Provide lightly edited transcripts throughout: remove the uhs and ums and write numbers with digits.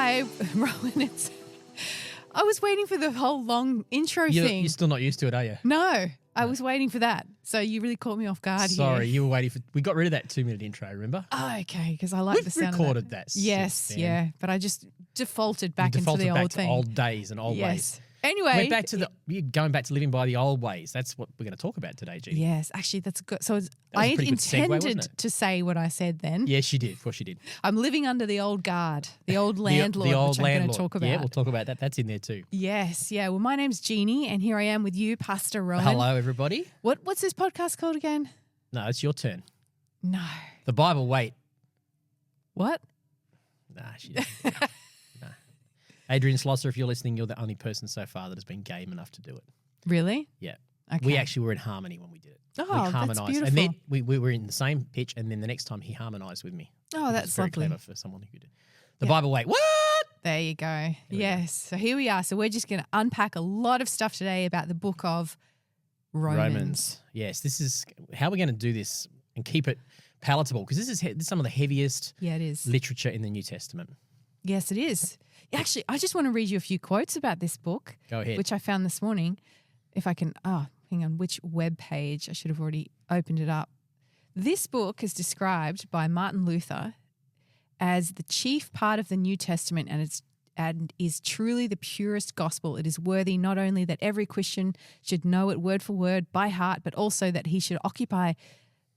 Hi, Rohan. I was waiting for the whole long intro thing. You're still not used to it, are you? No, I was waiting for that. So you really caught me off guard here. Sorry, you were waiting for... We got rid of that 2-minute intro, remember? Oh, okay, because I like the sound recorded of that. that Yes, since then. yeah, but I just defaulted back into the old thing. To old days and old ways. Anyway. We're back to you're going back to living by the old ways. That's what we're going to talk about today, Jeanie. Yes, actually, that's good. So I intended to say what I said then. Yes, you did. Of course you did. I'm living under the old guard, the old landlord, which I'm going to talk about. Yeah, we'll talk about that. That's in there too. Yes, yeah. Well, my name's Jeanie, and here I am with you, Pastor Rohan. Hello, everybody. What's this podcast called again? No, it's your turn. No. The Bible, wait. What? Nah, she doesn't. Nah. Adrian Slosser, if you're listening, you're the only person so far that has been game enough to do it. Really? Yeah. Okay. We actually were in harmony when we did it. Oh, we harmonised. that's beautiful. And then we were in the same pitch, and then the next time he harmonised with me. Oh, that's very lovely. clever for someone who could do the Bible. Wait, what? There you go. Yes. So here we are. So we're just going to unpack a lot of stuff today about the book of Romans. Yes, this is how we're going to do this and keep it palatable, because this is some of the heaviest it is. literature in the New Testament. Yes, it is. Actually, I just want to read you a few quotes about this book. Go ahead. Which I found this morning. If I can, hang on, which web page? I should have already opened it up. This book is described by Martin Luther as the chief part of the New Testament, and is truly the purest gospel. It is worthy not only that every Christian should know it word for word by heart, but also that he should occupy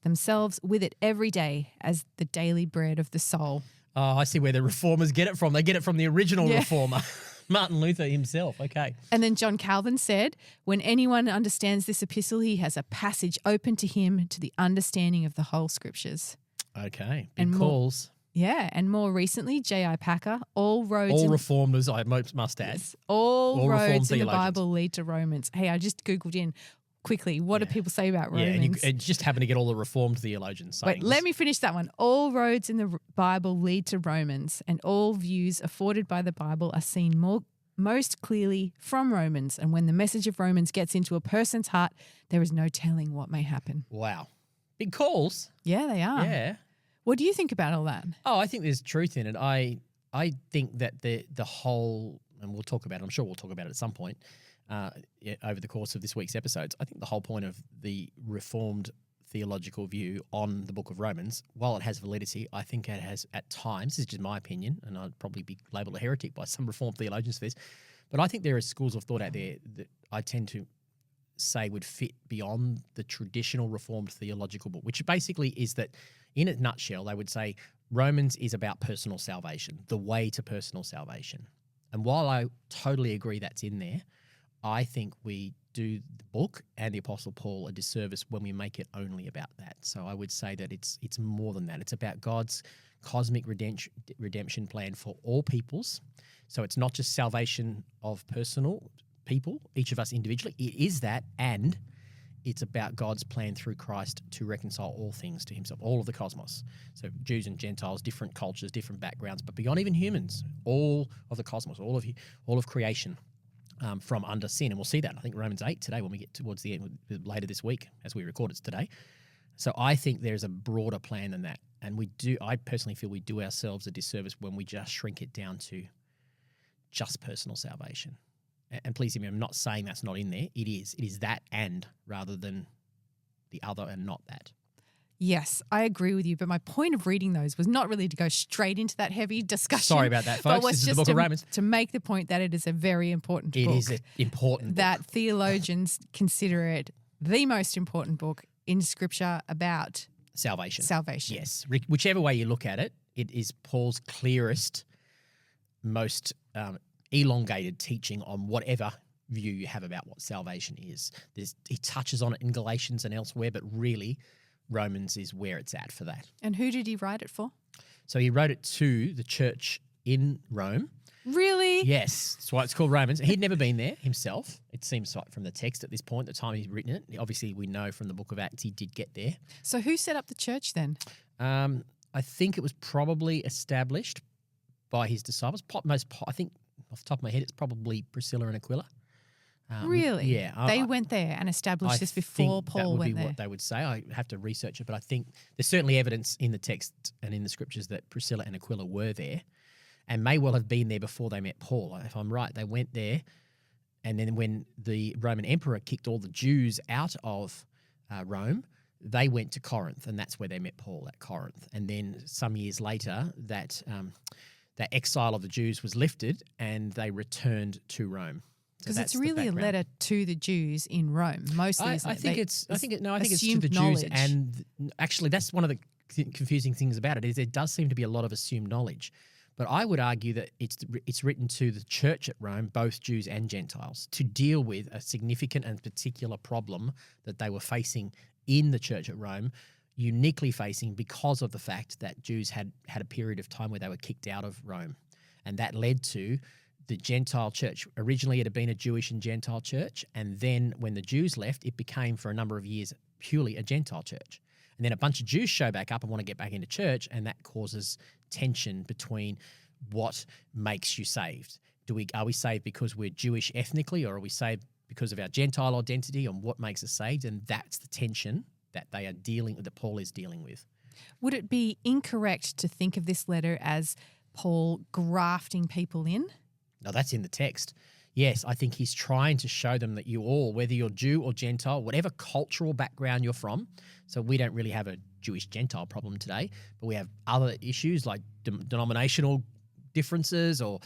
themselves with it every day as the daily bread of the soul. Oh, I see where the reformers get it from. They get it from the original reformer, Martin Luther himself. Okay. And then John Calvin said, when anyone understands this epistle, he has a passage open to him to the understanding of the whole scriptures. Okay. Big calls. And more recently, J.I. Packer, all reformers, I must add. Yes, all roads in the theologians. Bible lead to Romans. Hey, I just Googled in quickly, what do people say about Romans? And you just happen to get all the reformed theologians saying Wait, let me finish that one. All roads in the Bible lead to Romans, and all views afforded by the Bible are seen most clearly from Romans. And when the message of Romans gets into a person's heart, there is no telling what may happen. Wow. Big calls. Yeah, they are. Yeah. What do you think about all that? Oh, I think there's truth in it. I think that the whole, and we'll talk about it, I'm sure we'll talk about it at some point over the course of this week's episodes, I think the whole point of the reformed theological view on the book of Romans, while it has validity, I think it has at times, this is just my opinion, and I'd probably be labelled a heretic by some reformed theologians for this, but I think there are schools of thought out there that I tend to say would fit beyond the traditional reformed theological book, which basically is that, in a nutshell, they would say Romans is about personal salvation, the way to personal salvation. And while I totally agree that's in there, I think we do the book and the Apostle Paul a disservice when we make it only about that. So I would say that it's more than that. It's about God's cosmic redemption plan for all peoples. So it's not just salvation of personal people, each of us individually. It is that, and it's about God's plan through Christ to reconcile all things to himself, all of the cosmos. So Jews and Gentiles, different cultures, different backgrounds, but beyond even humans, all of the cosmos, all of creation from under sin. And we'll see that, I think, Romans 8 today when we get towards the end, later this week as we record it today. So I think there's a broader plan than that. And I personally feel we do ourselves a disservice when we just shrink it down to just personal salvation. And please hear me, I'm not saying that's not in there. It is. It is that and rather than the other and not that. Yes, I agree with you. But my point of reading those was not really to go straight into that heavy discussion. Sorry about that, folks. This is the book of Romans. To make the point that it is a very important book. It is an important book. That theologians consider it the most important book in Scripture about salvation. Yes. Whichever way you look at it, it is Paul's clearest, most elongated teaching on whatever view you have about what salvation is. He touches on it in Galatians and elsewhere, but really Romans is where it's at for that. And who did he write it for? So he wrote it to the church in Rome. Really? Yes. That's why it's called Romans. He'd never been there himself. It seems like from the text at this point, the time he's written it. Obviously, we know from the book of Acts he did get there. So who set up the church then? I think it was probably established by his disciples. I think off the top of my head, it's probably Priscilla and Aquila. Really? Yeah. They went there and established this before Paul went there. That would be what they would say. I have to research it, but I think there's certainly evidence in the text and in the scriptures that Priscilla and Aquila were there. and may well have been there before they met Paul. If I'm right, they went there, and then when the Roman emperor kicked all the Jews out of Rome, they went to Corinth, and that's where they met Paul, at Corinth. And then some years later, that exile of the Jews was lifted, and they returned to Rome. Because it's really a letter to the Jews in Rome, mostly. I think it's to the knowledge. Jews, and actually that's one of the confusing things about it is there does seem to be a lot of assumed knowledge. But I would argue that it's written to the church at Rome, both Jews and Gentiles, to deal with a significant and particular problem that they were facing in the church at Rome, uniquely facing because of the fact that Jews had a period of time where they were kicked out of Rome. And that led to the Gentile church. Originally, it had been a Jewish and Gentile church. And then when the Jews left, it became for a number of years purely a Gentile church. And then a bunch of Jews show back up and want to get back into church, and that causes tension between what makes you saved. Are we saved because we're Jewish ethnically, or are we saved because of our Gentile identity, and what makes us saved? And that's the tension that that Paul is dealing with. Would it be incorrect to think of this letter as Paul grafting people in? No, that's in the text. Yes, I think he's trying to show them that you all, whether you're Jew or Gentile, whatever cultural background you're from, so we don't really have a Jewish-Gentile problem today, but we have other issues like denominational differences or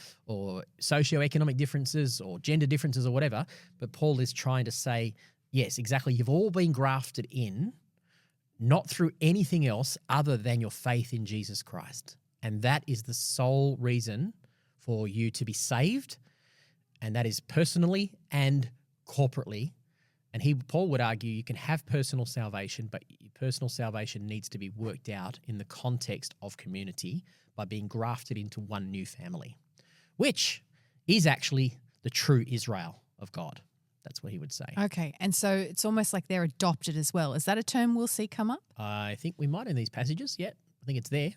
socioeconomic differences or gender differences or whatever. But Paul is trying to say, yes, exactly, you've all been grafted in, not through anything else other than your faith in Jesus Christ. And that is the sole reason for you to be saved, and that is personally and corporately. And Paul would argue you can have personal salvation, but personal salvation needs to be worked out in the context of community by being grafted into one new family, which is actually the true Israel of God. That's what he would say. Okay, and so it's almost like they're adopted as well. Is that a term we'll see come up? I think we might in these passages. Yeah, I think it's there.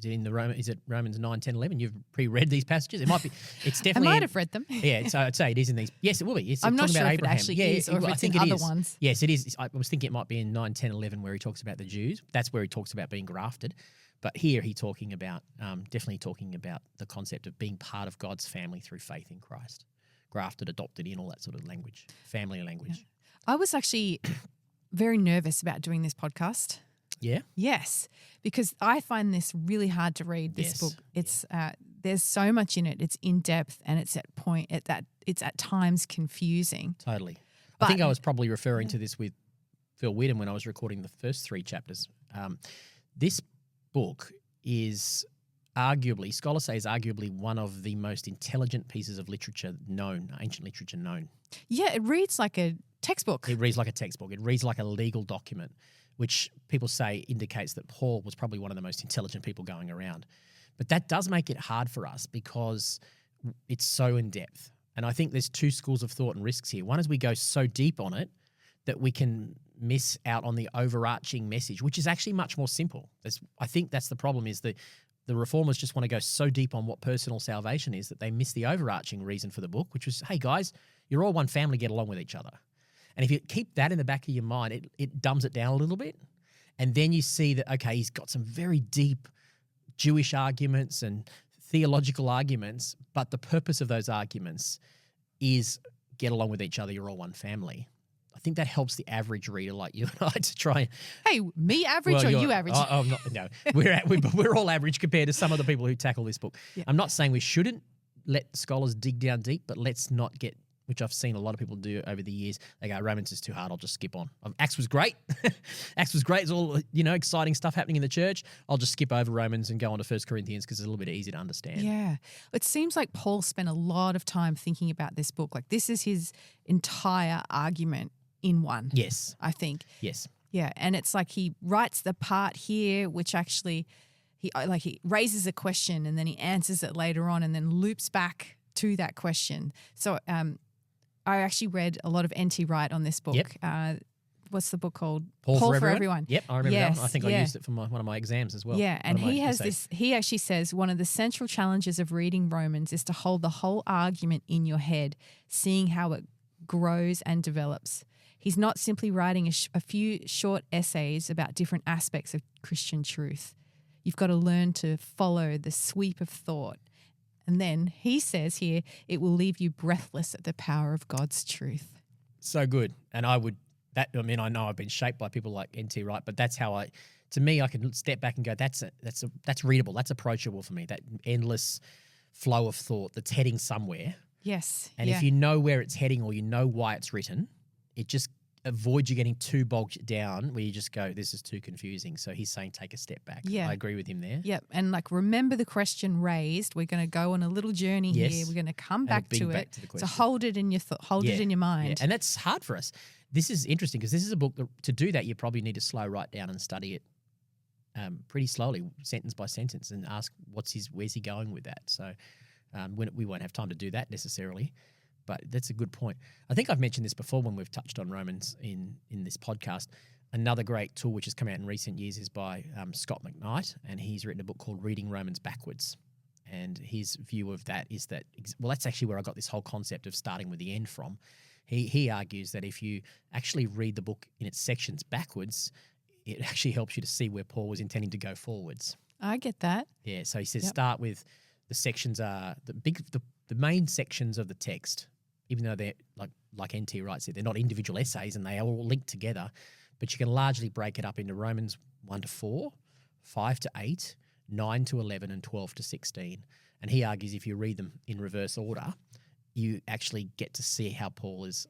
Is it Romans 9, 10, 11? You've pre-read these passages? It might be. It's definitely. I might have read them. Yeah, so I'd say it is in these. Yes, it will be. I'm not talking sure about if Abraham. it actually is, or if it's in other ones. Yes, it is. I was thinking it might be in 9, 10, 11 where he talks about the Jews. That's where he talks about being grafted. But here he's talking about, definitely talking about the concept of being part of God's family through faith in Christ. Grafted, adopted in, all that sort of language, family language. Yeah. I was actually very nervous about doing this podcast. Yeah? Yes, because I find this really hard to read, this book. It's there's so much in it. It's in depth, and it's at times confusing. Totally. But I think I was probably referring to this with Phil Whittam when I was recording the first 3 chapters. This book is arguably, scholars say, is arguably one of the most intelligent pieces of literature known, ancient literature known. Yeah, it reads like a textbook. It reads like a textbook. It reads like a legal document, which people say indicates that Paul was probably one of the most intelligent people going around. But that does make it hard for us because it's so in-depth. And I think there's 2 schools of thought and risks here. One is we go so deep on it that we can miss out on the overarching message, which is actually much more simple. I think that's the problem, is that the reformers just want to go so deep on what personal salvation is that they miss the overarching reason for the book, which was, hey, guys, you're all one family, get along with each other. And if you keep that in the back of your mind, it dumbs it down a little bit. And then you see that, okay, he's got some very deep Jewish arguments and theological arguments, but the purpose of those arguments is get along with each other, you're all one family. I think that helps the average reader like you and I to try. Hey, me average or you average? No, we're all average compared to some of the people who tackle this book. Yeah. I'm not saying we shouldn't let scholars dig down deep, but let's not get, which I've seen a lot of people do over the years. They go, Romans is too hard, I'll just skip on. Acts was great. Acts was great. It's all, exciting stuff happening in the church. I'll just skip over Romans and go on to 1 Corinthians because it's a little bit easier to understand. Yeah. It seems like Paul spent a lot of time thinking about this book. Like, this is his entire argument in one. Yes. I think. Yes. Yeah. And it's like he writes the part here, which actually he raises a question and then he answers it later on and then loops back to that question. So I actually read a lot of N.T. Wright on this book. Yep. What's the book called? Paul for Everyone. Yep, I remember that one. I think I used it for one of my exams as well. Yeah, and he has this, he actually says one of the central challenges of reading Romans is to hold the whole argument in your head, seeing how it grows and develops. He's not simply writing a few short essays about different aspects of Christian truth. You've got to learn to follow the sweep of thought And then he says here, it will leave you breathless at the power of God's truth. So good. And I know I've been shaped by people like N.T. Wright, but that's how I can step back and go, that's readable, that's approachable for me, that endless flow of thought that's heading somewhere. Yes. And if you know where it's heading or you know why it's written, it just avoids you getting too bogged down where you just go, this is too confusing. So he's saying take a step back. Yeah. I agree with him there. Yep. And like, remember the question raised. We're going to go on a little journey here. We're going to come back to it. So hold it in your it in your mind. Yeah. And that's hard for us. This is interesting because this is a book that, to do that, you probably need to slow right down and study it pretty slowly, sentence by sentence, and ask where's he going with that. So we won't have time to do that necessarily. But that's a good point. I think I've mentioned this before when we've touched on Romans in this podcast. Another great tool which has come out in recent years is by Scott McKnight, and he's written a book called Reading Romans Backwards. And his view of that is that, well, that's actually where I got this whole concept of starting with the end from. He argues that if you actually read the book in its sections backwards, it actually helps you to see where Paul was intending to go forwards. I get that. Yeah, so he says start with the sections are the main sections of the text, even though they're like N.T. Wright said, they're not individual essays and they are all linked together, but you can largely break it up into Romans 1 to 4, 5 to 8, 9 to 11, and 12 to 16. And he argues if you read them in reverse order, you actually get to see how Paul is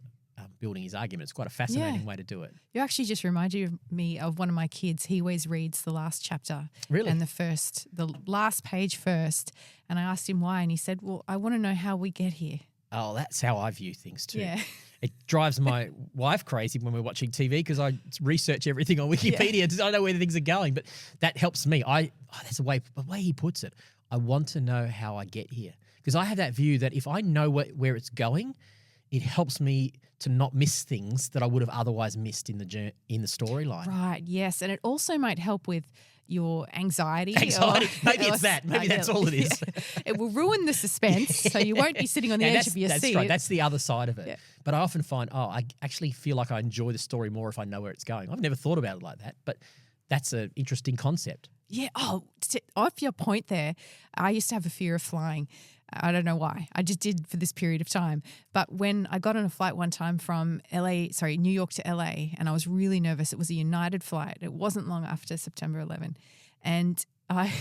building his argument. It's quite a fascinating way to do it. You actually just reminded me of one of my kids. He always reads the last chapter. Really? And the last page first. And I asked him why, and he said, well, I want to know how we get here. Oh, that's how I view things too. Yeah. It drives my wife crazy when we're watching TV because I research everything on Wikipedia. I know where things are going, but that helps me. That's the way he puts it. I want to know how I get here because I have that view that if I know where it's going, it helps me to not miss things that I would have otherwise missed in the storyline. Right, yes. And it also might help with your anxiety. Maybe it's that. Maybe that's all it is. It will ruin the suspense, so you won't be sitting on the edge of your seat. That's right. That's the other side of it. Yeah. But I often find, I actually feel like I enjoy the story more if I know where it's going. I've never thought about it like that, but that's an interesting concept. Yeah. Off your point there, I used to have a fear of flying. I don't know why. I just did for this period of time. But when I got on a flight one time from New York to LA, and I was really nervous. It was a United flight. It wasn't long after September 11. And I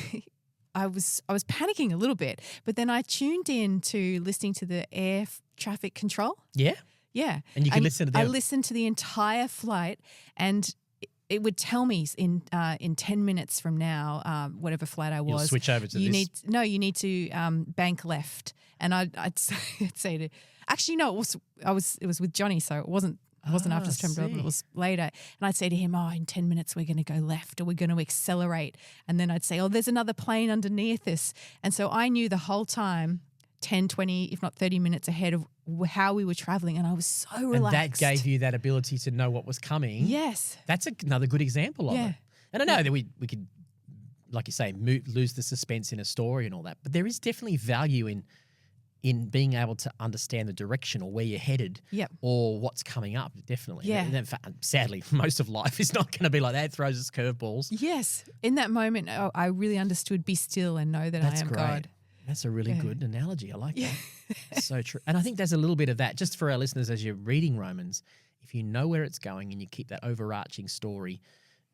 was panicking a little bit, but then I tuned in to listening to the air traffic control. Yeah? Yeah. And you can listen to them. I listened to the entire flight, and it would tell me in 10 minutes from now, whatever flight I was. You'll switch over to this. You need to bank left. And I'd say to, actually, no, it was with Johnny, so it wasn't after September 11, it was later. And I'd say to him, in 10 minutes we're going to go left or we're going to accelerate. And then I'd say, there's another plane underneath us. And so I knew the whole time, 10, 20, if not 30 minutes ahead of how we were traveling, and I was so relaxed. And that gave you that ability to know what was coming. Yes. That's another good example of it. And I know that we could, like you say, lose the suspense in a story and all that, but there is definitely value in being able to understand the direction or where you're headed or what's coming up, definitely. Yeah. And in fact, sadly, most of life is not going to be like that. It throws us curveballs. Yes. In that moment, I really understood, be still and know that I am God. That's a really good analogy. I like that. So true. And I think there's a little bit of that just for our listeners as you're reading Romans. If you know where it's going and you keep that overarching story,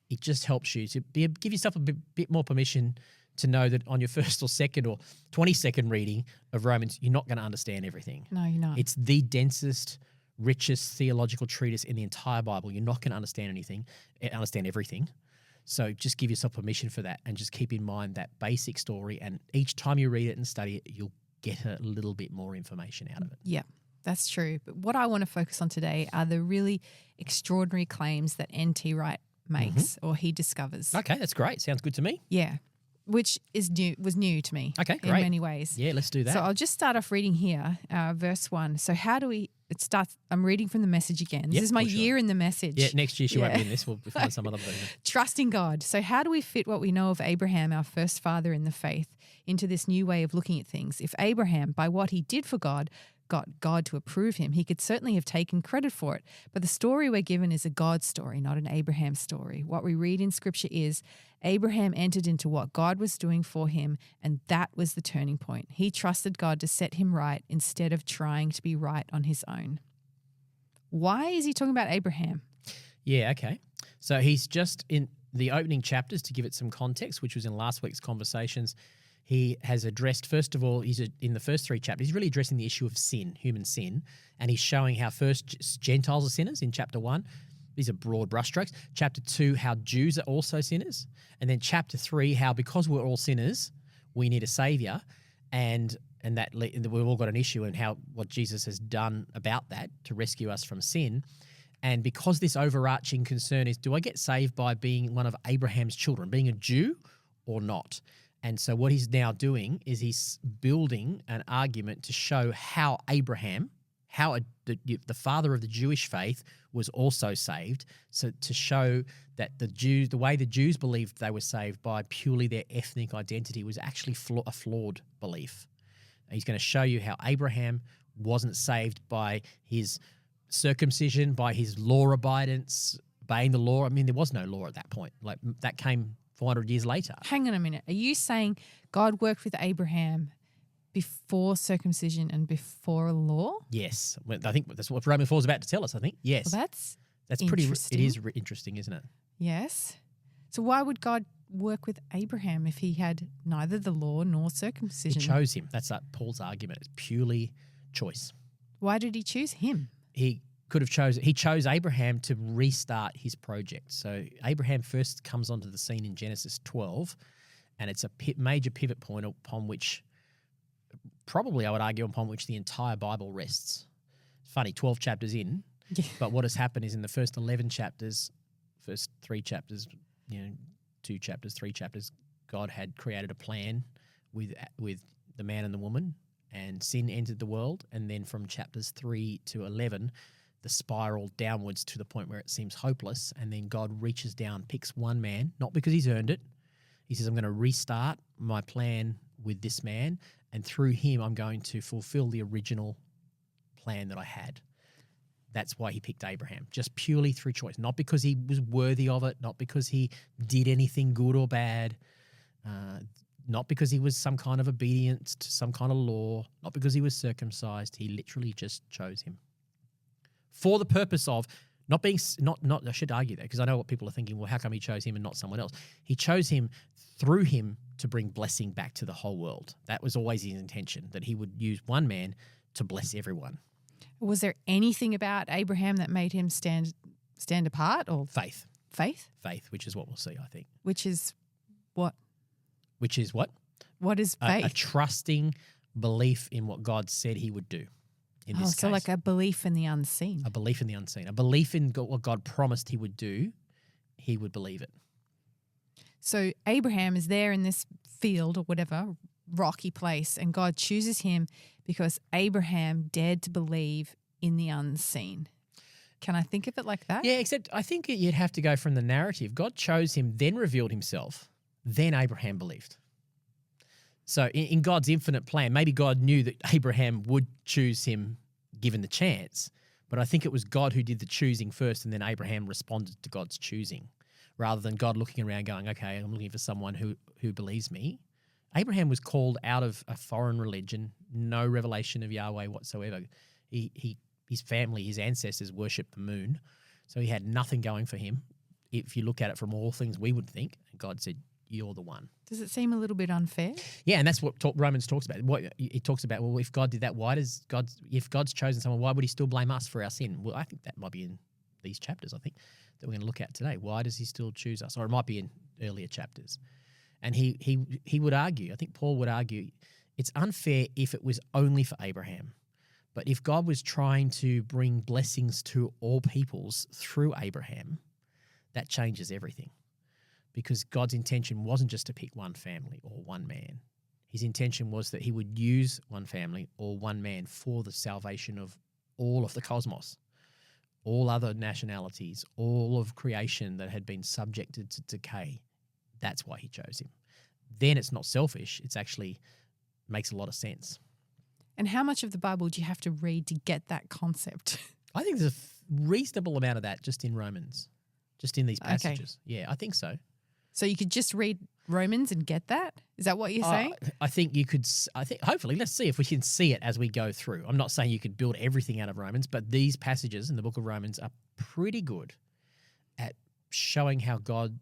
it just helps you to give yourself a bit more permission to know that on your first or second or 22nd reading of Romans, you're not going to understand everything. No, you're not. It's the densest, richest theological treatise in the entire Bible. You're not going to understand everything. So just give yourself permission for that and just keep in mind that basic story. And each time you read it and study it, you'll get a little bit more information out of it. Yeah, that's true. But what I want to focus on today are the really extraordinary claims that N.T. Wright makes or he discovers. Okay, that's great. Sounds good to me. Yeah, which was new to me in many ways. Yeah, let's do that. So I'll just start off reading here, verse 1. So how do we... It starts. I'm reading from the Message again. This is my year in the Message. Yeah, next year she won't be in this. We'll find some other version. Trusting God. So how do we fit what we know of Abraham, our first father in the faith, into this new way of looking at things? If Abraham, by what he did for God, got God to approve him. He could certainly have taken credit for it. But the story we're given is a God story, not an Abraham story. What we read in Scripture is Abraham entered into what God was doing for him, and that was the turning point. He trusted God to set him right instead of trying to be right on his own. Why is he talking about Abraham? Yeah, okay. So he's just in the opening chapters, to give it some context, which was in last week's conversations. He has addressed, first of all, in the first 3 chapters, he's really addressing the issue of sin, human sin, and he's showing how first Gentiles are sinners in chapter 1. These are broad brushstrokes. Chapter 2, how Jews are also sinners. And then chapter 3, how because we're all sinners, we need a saviour, and that we've all got an issue, and how what Jesus has done about that to rescue us from sin. And because this overarching concern is, do I get saved by being one of Abraham's children, being a Jew or not? And so what he's now doing is he's building an argument to show how Abraham, the father of the Jewish faith, was also saved. So to show that the way the Jews believed they were saved by purely their ethnic identity was actually a flawed belief. And he's going to show you how Abraham wasn't saved by his circumcision, by his law abidance, obeying the law. I mean, there was no law at that point. Like, that came 400 years later. Hang on a minute. Are you saying God worked with Abraham before circumcision and before law? Yes. I think that's what Romans 4 is about to tell us, I think. Yes. Well, that's pretty interesting. It is interesting, isn't it? Yes. So why would God work with Abraham if he had neither the law nor circumcision? He chose him. That's Paul's argument. It's purely choice. Why did he choose him? He chose Abraham to restart his project. So Abraham first comes onto the scene in Genesis 12, and it's a major pivot point upon which, probably I would argue, upon which the entire Bible rests. It's funny, 12 chapters in, but what has happened is in the first 11 chapters, first 3 chapters, 2 chapters, 3 chapters, God had created a plan with the man and the woman, and sin entered the world. And then from chapters 3 to 11, the spiral downwards to the point where it seems hopeless. And then God reaches down, picks one man, not because he's earned it. He says, I'm going to restart my plan with this man, and through him, I'm going to fulfill the original plan that I had. That's why he picked Abraham, just purely through choice, not because he was worthy of it, not because he did anything good or bad, not because he was some kind of obedience to some kind of law, not because he was circumcised. He literally just chose him for the purpose of not being, I should argue that, because I know what people are thinking, well, how come he chose him and not someone else? He chose him through him to bring blessing back to the whole world. That was always his intention, that he would use one man to bless everyone. Was there anything about Abraham that made him stand apart? Or Faith. Faith? Faith, which is what we'll see, I think. Which is what? Which is what? What is faith? A trusting belief in what God said he would do. In this so case. like a belief in the unseen. A belief in the unseen. A belief in what God promised he would do. He would believe it. So Abraham is there in this field or whatever, rocky place, and God chooses him because Abraham dared to believe in the unseen. Can I think of it like that? Yeah, except I think you'd have to go from the narrative. God chose him, then revealed himself, then Abraham believed. So in God's infinite plan, maybe God knew that Abraham would choose him given the chance, but I think it was God who did the choosing first, and then Abraham responded to God's choosing, rather than God looking around going, okay, I'm looking for someone who believes me. Abraham was called out of a foreign religion, no revelation of Yahweh whatsoever. His family, his ancestors worshipped the moon, so he had nothing going for him. If you look at it from all things we would think, and God said, you're the one. Does it seem a little bit unfair? Yeah, and that's what Romans talks about. What it talks about, well, if God did that, if God's chosen someone, why would he still blame us for our sin? Well, I think that might be in these chapters, I think, that we're going to look at today. Why does he still choose us? Or it might be in earlier chapters. And he would argue, I think Paul would argue, it's unfair if it was only for Abraham. But if God was trying to bring blessings to all peoples through Abraham, that changes everything. Because God's intention wasn't just to pick one family or one man. His intention was that he would use one family or one man for the salvation of all of the cosmos, all other nationalities, all of creation that had been subjected to decay. That's why he chose him. Then it's not selfish. It's actually makes a lot of sense. And how much of the Bible do you have to read to get that concept? I think there's a reasonable amount of that just in Romans, just in these Okay. passages. Yeah, I think so. So you could just read Romans and get that? Is that what you're saying? I think you could. I think hopefully, let's see if we can see it as we go through. I'm not saying you could build everything out of Romans, but these passages in the book of Romans are pretty good at showing how God's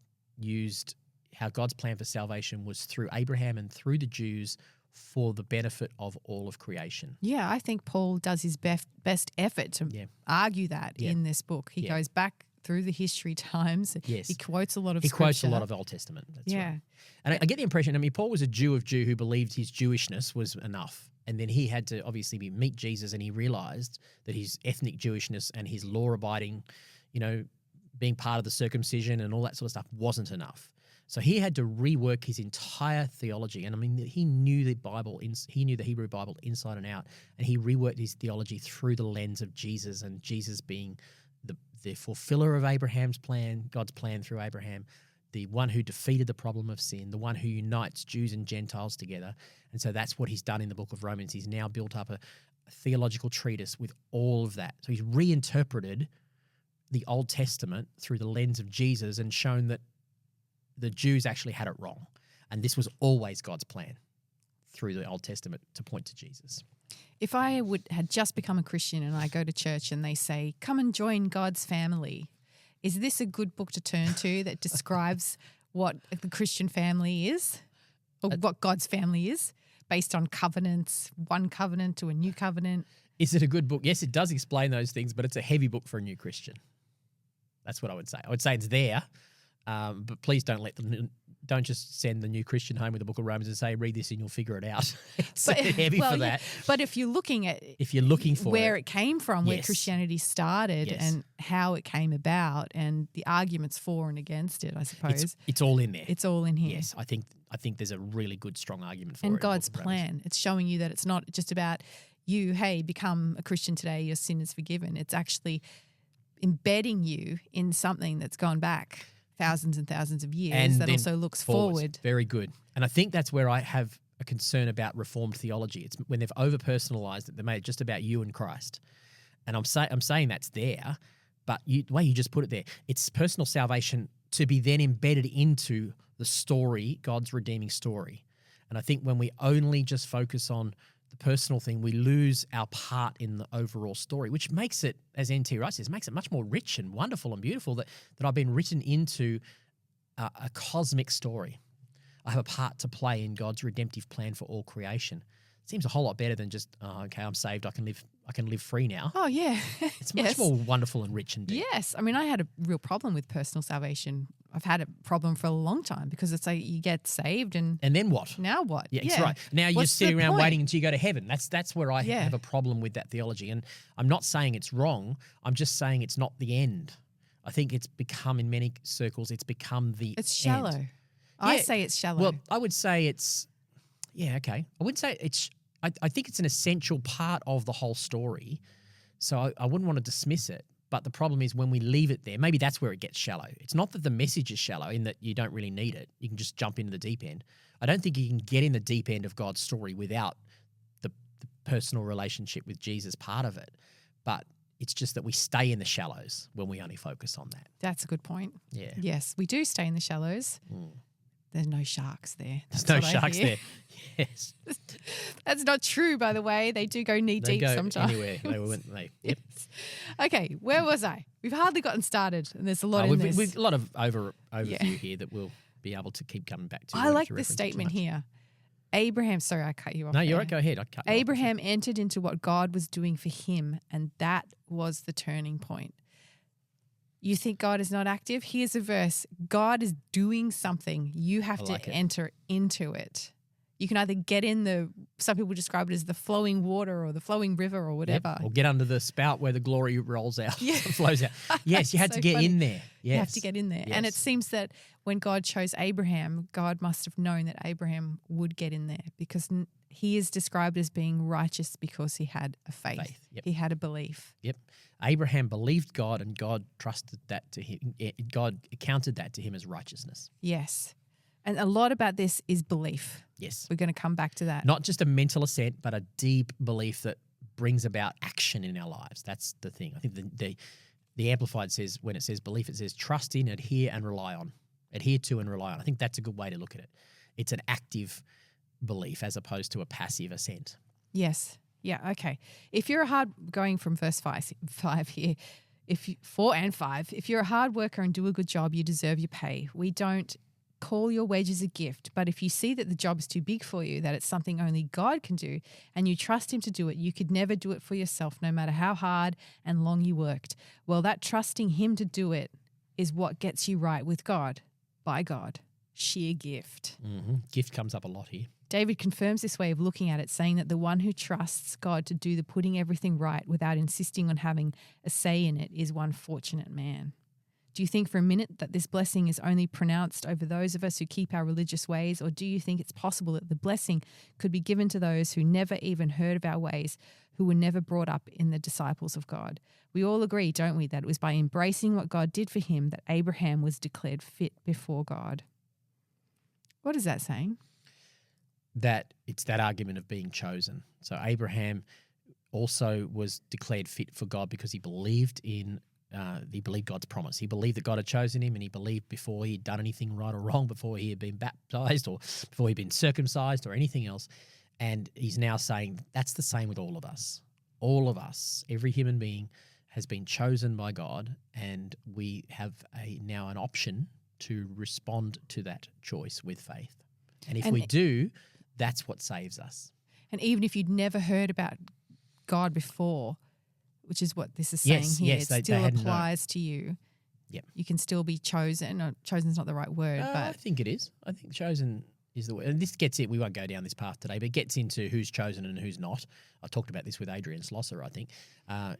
plan for salvation was through Abraham and through the Jews for the benefit of all of creation. Yeah, I think Paul does his best effort to argue that in this book. He goes back through the history times. Yes. He quotes a lot of He scripture. quotes a lot of Old Testament. That's right. And I get the impression, Paul was a Jew who believed his Jewishness was enough. And then he had to obviously meet Jesus, and he realized that his ethnic Jewishness and his law-abiding, being part of the circumcision and all that sort of stuff wasn't enough. So he had to rework his entire theology. And he knew the Bible, he knew the Hebrew Bible inside and out, and he reworked his theology through the lens of Jesus, and Jesus being the fulfiller of Abraham's plan, God's plan through Abraham, the one who defeated the problem of sin, the one who unites Jews and Gentiles together. And so that's what he's done in the book of Romans. He's now built up a theological treatise with all of that. So he's reinterpreted the Old Testament through the lens of Jesus and shown that the Jews actually had it wrong. And this was always God's plan through the Old Testament to point to Jesus. If I had just become a Christian and I go to church and they say, come and join God's family, is this a good book to turn to that describes what the Christian family is, or what God's family is, based on covenants, one covenant to a new covenant? Is it a good book? Yes, it does explain those things, but it's a heavy book for a new Christian. That's what I would say. I would say it's there, but please don't just send the new Christian home with the book of Romans and say, read this and you'll figure it out. It's heavy for that. But if you're looking for where it came from, where Christianity started and how it came about and the arguments for and against it, I suppose. It's all in there. It's all in here. Yes, I think there's a really good, strong argument for it. And God's plan. It's showing you that it's not just about you, hey, become a Christian today, your sin is forgiven. It's actually embedding you in something that's gone back thousands and thousands of years and that also looks forward. Very good. And I think that's where I have a concern about Reformed theology. It's when they've over-personalized it, they made it just about you and Christ. And I'm saying that's there, but the way you just put it there, it's personal salvation to be then embedded into the story, God's redeeming story. And I think when we only just focus on the personal thing, we lose our part in the overall story, which makes it, as N.T. Wright says, makes it much more rich and wonderful and beautiful that I've been written into a cosmic story. I have a part to play in God's redemptive plan for all creation. It seems a whole lot better than just, okay, I'm saved, I can live free now. Oh, yeah. It's much more wonderful and rich and deep. Yes. I mean, I had a real problem with personal salvation. I've had a problem for a long time because it's like you get saved and then what? Now what? Yeah, that's right. Now you're sitting around waiting until you go to heaven. That's where I have a problem with that theology. And I'm not saying it's wrong. I'm just saying it's not the end. I think it's become, in many circles, it's become the It's shallow. end. I say it's shallow. Well, I would say it's, okay. I wouldn't say it's, I think it's an essential part of the whole story. So I wouldn't want to dismiss it. But the problem is when we leave it there, maybe that's where it gets shallow. It's not that the message is shallow in that you don't really need it. You can just jump into the deep end. I don't think you can get in the deep end of God's story without the personal relationship with Jesus part of it. But it's just that we stay in the shallows when we only focus on that. That's a good point. Yeah. Yes, we do stay in the shallows. There's no sharks there. There's no sharks there. Yes. That's not true, by the way. They do go knee deep sometimes. Anywhere. Yep. Yes. Okay, where was I? We've hardly gotten started, and there's a lot in this. We've a lot of overview here that we'll be able to keep coming back to. I like this statement here. Abraham, sorry, I cut you off. No, you're right. Go ahead. I cut you off. Abraham entered into what God was doing for him, and that was the turning point. You think God is not active? Here's a verse. God is doing something. You have to enter into it. You can either get in some people describe it as the flowing water or the flowing river or whatever. Yep. Or get under the spout where the glory rolls out, flows out. Yes, you had to get in there. Yes. You have to get in there. Yes. And it seems that when God chose Abraham, God must have known that Abraham would get in there because he is described as being righteous because he had a faith. Yep. He had a belief. Yep. Abraham believed God and God trusted that to him. God accounted that to him as righteousness. Yes. And a lot about this is belief. Yes. We're going to come back to that. Not just a mental assent, but a deep belief that brings about action in our lives. That's the thing. I think the Amplified says, when it says belief, it says trust in, adhere, and rely on. Adhere to and rely on. I think that's a good way to look at it. It's an active belief as opposed to a passive assent. Yes. Yeah, okay. If you're going from verse 5 here, 4 and 5, if you're a hard worker and do a good job, you deserve your pay. We don't call your wages a gift, but if you see that the job is too big for you, that it's something only God can do, and you trust him to do it, you could never do it for yourself, no matter how hard and long you worked. Well, that trusting him to do it is what gets you right with God, by God. Sheer gift. Mm-hmm. Gift comes up a lot here. David confirms this way of looking at it, saying that the one who trusts God to do the putting everything right without insisting on having a say in it is one fortunate man. Do you think for a minute that this blessing is only pronounced over those of us who keep our religious ways, or do you think it's possible that the blessing could be given to those who never even heard of our ways, who were never brought up in the disciples of God? We all agree, don't we, that it was by embracing what God did for him that Abraham was declared fit before God. What is that saying? That it's that argument of being chosen. So Abraham also was declared fit for God because he believed God's promise. He believed that God had chosen him, and he believed before he'd done anything right or wrong, before he had been baptized or before he'd been circumcised or anything else. And he's now saying that's the same with all of us. All of us, every human being has been chosen by God, and we have now an option to respond to that choice with faith. And if we do, that's what saves us. And even if you'd never heard about God before, which is what this is saying here, it still applies to you. Yep. You can still be chosen. No, chosen's not the right word, but I think it is. I think chosen is the word. And this gets it. We won't go down this path today, but it gets into who's chosen and who's not. I talked about this with Adrian Slosser, I think.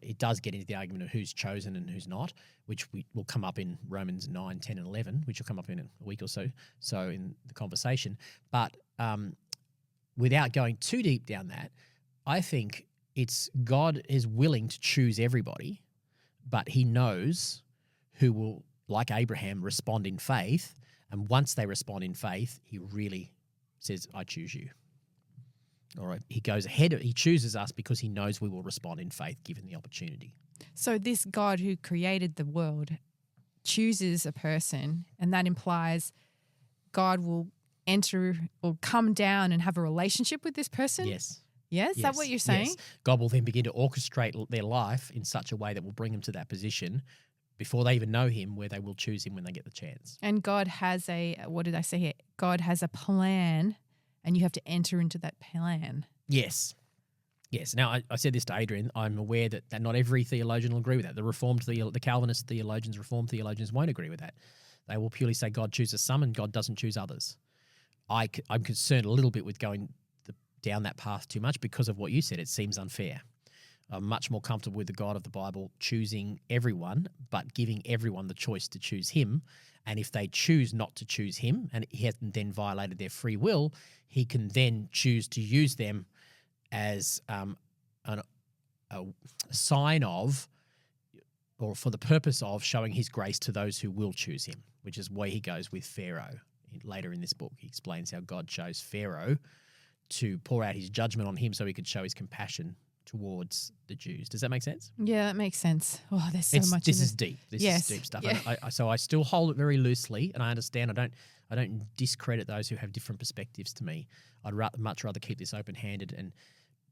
It does get into the argument of who's chosen and who's not, which will come up in Romans 9, 10, and 11, which will come up in a week or so in the conversation. But without going too deep down that, I think it's God is willing to choose everybody, but he knows who will, like Abraham, respond in faith. And once they respond in faith, he really says, I choose you. All right. He goes ahead. He chooses us because he knows we will respond in faith given the opportunity. So this God who created the world chooses a person, and that implies God will enter or come down and have a relationship with this person? Yes. Yes? Is that what you're saying? Yes. God will then begin to orchestrate their life in such a way that will bring them to that position before they even know him, where they will choose him when they get the chance. And God has what did I say here? God has a plan, and you have to enter into that plan. Yes. Yes. Now, I said this to Adrian. I'm aware that not every theologian will agree with that. The Calvinist theologians, Reformed theologians won't agree with that. They will purely say God chooses some and God doesn't choose others. I'm concerned a little bit with going down that path too much because of what you said. It seems unfair. I'm much more comfortable with the God of the Bible choosing everyone, but giving everyone the choice to choose him. And if they choose not to choose him, and he hasn't then violated their free will, he can then choose to use them as a sign of, or for the purpose of, showing his grace to those who will choose him, which is where he goes with Pharaoh. Later in this book, he explains how God chose Pharaoh to pour out his judgment on him so he could show his compassion towards the Jews. Does that make sense? Yeah, that makes sense. Oh, there's so much. This is deep. This is deep stuff. Yeah. So I still hold it very loosely, and I understand. I don't discredit those who have different perspectives to me. I'd much rather keep this open-handed and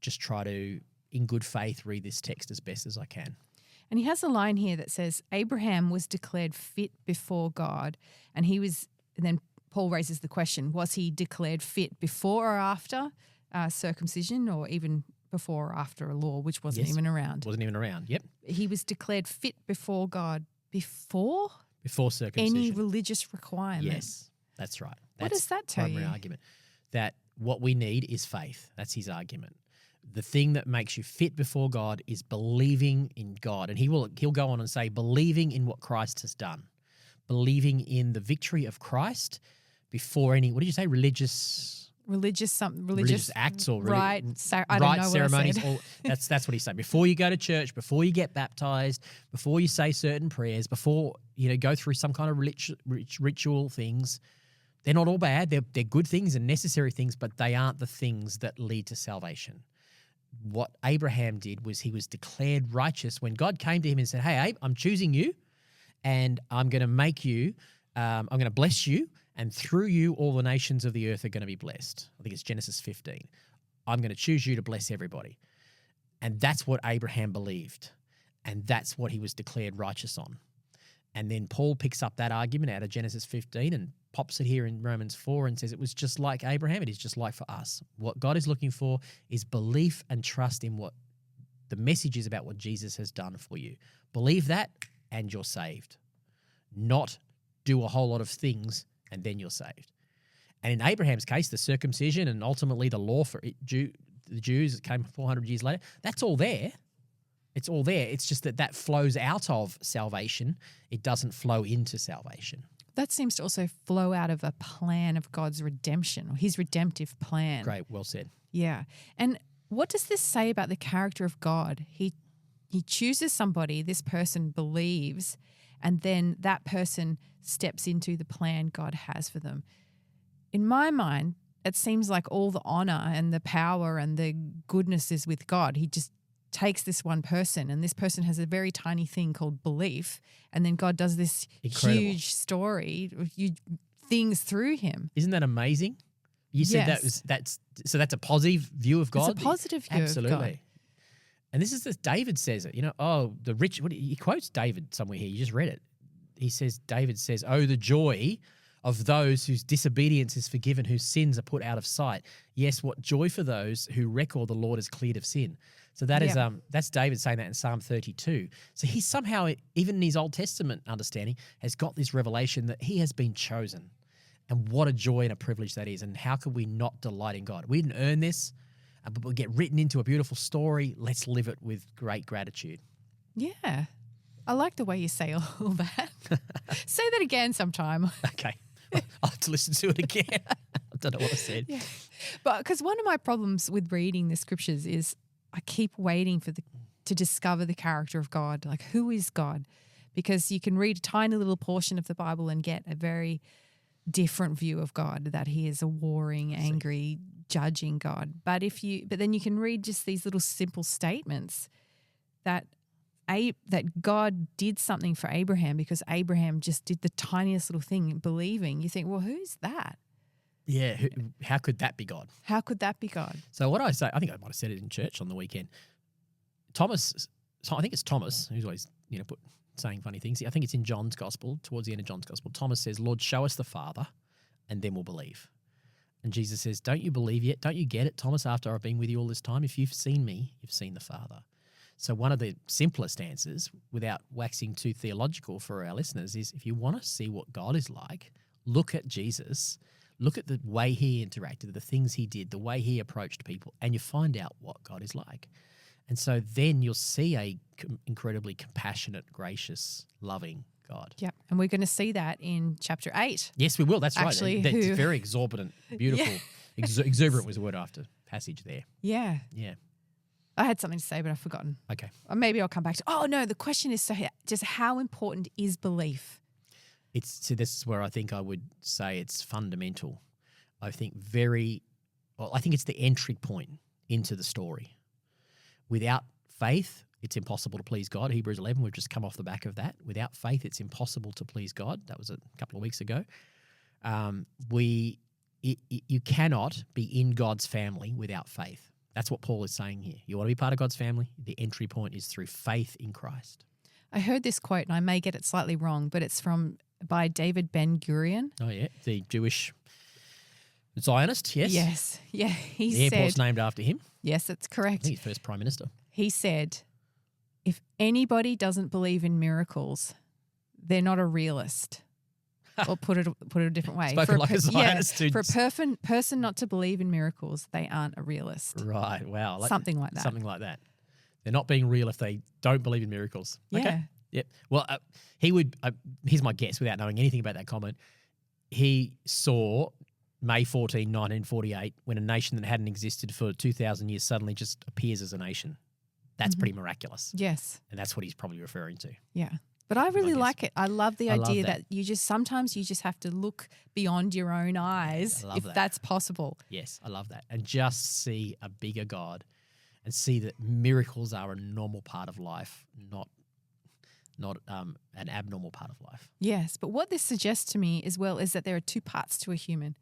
just try to, in good faith, read this text as best as I can. And he has a line here that says, Abraham was declared fit before God, and then Paul raises the question, was he declared fit before or after circumcision, or even before or after a law, which wasn't even around? Wasn't even around, yep. He was declared fit before God before circumcision. any religious requirement. Yes, that's right. What does that tell you? Primary argument. That what we need is faith. That's his argument. The thing that makes you fit before God is believing in God. And he'll go on and say, believing in what Christ has done. Believing in the victory of Christ before any, what did you say, religious acts or right ceremonies. That's what he's saying. Before you go to church, before you get baptized, before you say certain prayers, before go through some kind of ritual things, they're not all bad. They're good things and necessary things, but they aren't the things that lead to salvation. What Abraham did was he was declared righteous when God came to him and said, hey, Abe, I'm choosing you and I'm going to make you, I'm going to bless you, and through you all the nations of the earth are going to be blessed. I think it's Genesis 15. I'm going to choose you to bless everybody. And that's what Abraham believed. And that's what he was declared righteous on. And then Paul picks up that argument out of Genesis 15 and pops it here in Romans 4 and says it was just like Abraham. It is just like for us. What God is looking for is belief and trust in what the message is about what Jesus has done for you. Believe that and you're saved. Not do a whole lot of things and then you're saved. And in Abraham's case, the circumcision and ultimately the law for the Jews that came 400 years later, that's all there. It's all there. It's just that flows out of salvation. It doesn't flow into salvation. That seems to also flow out of a plan of God's redemption, or his redemptive plan. Great, well said. Yeah. And what does this say about the character of God? He chooses somebody, this person believes, and then that person steps into the plan God has for them. In my mind, it seems like all the honor and the power and the goodness is with God. He just takes this one person, and this person has a very tiny thing called belief, and then God does this huge story, huge things through him. Isn't that amazing? You said that's a positive view of God. It's a positive view of God. And this is David says it. The rich. He quotes David somewhere here. You just read it. David says, "Oh, the joy of those whose disobedience is forgiven, whose sins are put out of sight. Yes, what joy for those who record the Lord is cleared of sin." So that is that's David saying that in Psalm 32. So he somehow, even in his Old Testament understanding, has got this revelation that he has been chosen. And what a joy and a privilege that is. And how could we not delight in God? We didn't earn this, but we get written into a beautiful story. Let's live it with great gratitude. Yeah. I like the way you say all that. Say that again sometime. Okay. I'll have to listen to it again. I don't know what I said. Yeah. But because one of my problems with reading the scriptures is I keep waiting to discover the character of God. Like, who is God? Because you can read a tiny little portion of the Bible and get a very different view of God, that he is a warring, angry, judging God. But then you can read just these little simple statements that God did something for Abraham because Abraham just did the tiniest little thing, believing. You think, well, who's that? Yeah, how could that be God? How could that be God? So what I say, I think I might have said it in church on the weekend. I think it's Thomas, who's always saying funny things. I think it's in John's Gospel, towards the end of John's Gospel. Thomas says, "Lord, show us the Father, and then we'll believe." And Jesus says, "Don't you believe yet? Don't you get it, Thomas, after I've been with you all this time? If you've seen me, you've seen the Father." So one of the simplest answers, without waxing too theological for our listeners, is if you want to see what God is like, look at Jesus, look at the way he interacted, the things he did, the way he approached people, and you find out what God is like. And so then you'll see a incredibly compassionate, gracious, loving God. Yeah, and we're going to see that in chapter 8. Yes, we will. That's actually, right. That's very exorbitant, beautiful. Yeah. Exuberant was the word after passage there. Yeah. Yeah. I had something to say, but I've forgotten. Okay. Or maybe I'll come back to. Oh no, the question is just how important is belief? This is where I think I would say it's fundamental. I think it's the entry point into the story. Without faith, it's impossible to please God. Hebrews 11, we've just come off the back of that. Without faith, it's impossible to please God. That was a couple of weeks ago. You cannot be in God's family without faith. That's what Paul is saying here. You want to be part of God's family? The entry point is through faith in Christ. I heard this quote, and I may get it slightly wrong, but it's by David Ben-Gurion. Oh, yeah, the Jewish Zionist, yes? Yes, yeah. The airport's named after him. Yes, that's correct. I think he's first Prime Minister. He said, if anybody doesn't believe in miracles, they're not a realist. Or put it a different way. Spoken like a Zionist. For a person not to believe in miracles, they aren't a realist. Right, wow. Something like that. Something like that. They're not being real if they don't believe in miracles. Yeah. Okay. Yep. Well, he would, here's my guess without knowing anything about that comment. He saw May 14, 1948, when a nation that hadn't existed for 2,000 years suddenly just appears as a nation. That's pretty miraculous. Yes. And that's what he's probably referring to. Yeah. But I really guess. like it. I love the I love idea that. that sometimes you just have to look beyond your own eyes I love if that. that's possible. Yes, I love that. And just see a bigger God and see that miracles are a normal part of life, not an abnormal part of life. Yes, but what this suggests to me as well is that there are two parts to a human.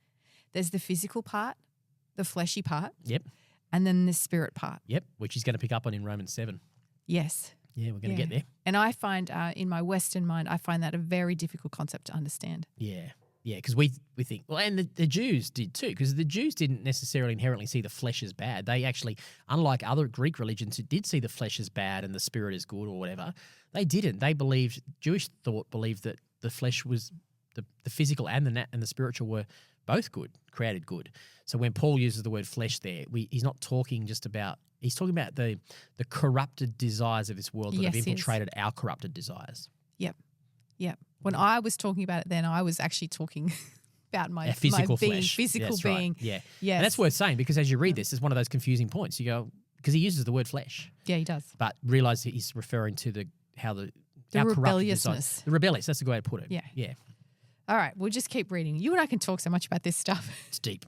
There's the physical part, the fleshy part, Yep, and then the spirit part. yep, which he's going to pick up on in Romans 7. Yes. Yeah, we're going to get there. And I find in my Western mind, I find that a very difficult concept to understand. Yeah, because we think, well, and the Jews did too, because the Jews didn't necessarily inherently see the flesh as bad. They actually, unlike other Greek religions who did see the flesh as bad and the spirit as good or whatever, they didn't. They believed, Jewish thought believed that the flesh was, the physical and the spiritual were both good, created good. So when Paul uses the word flesh there, he's not talking just about, he's talking about the corrupted desires of this world that have infiltrated our corrupted desires. Yep. When I was talking about it then, I was actually talking about my physical being, flesh. physical That's being. Right. Yeah. Yes. And that's worth saying because as you read this, it's one of those confusing points. You go, because he uses the word flesh. Yeah, he does. But realise he's referring to the our corrupted rebelliousness. desires. The rebellious, that's the way to put it. Yeah. Yeah. All right, we'll just keep reading. You and I can talk so much about this stuff. It's deep.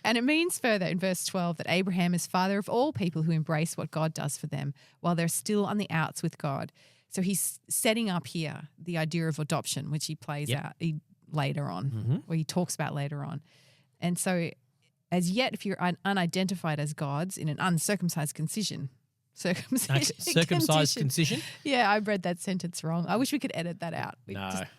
And it means further in verse 12 that Abraham is father of all people who embrace what God does for them while they're still on the outs with God. So he's setting up here the idea of adoption, which he plays out later on, or he talks about later on. And so as yet, if you're unidentified as God's in an uncircumcised concision, circumcised concision? Yeah, I read that sentence wrong. I wish we could edit that out.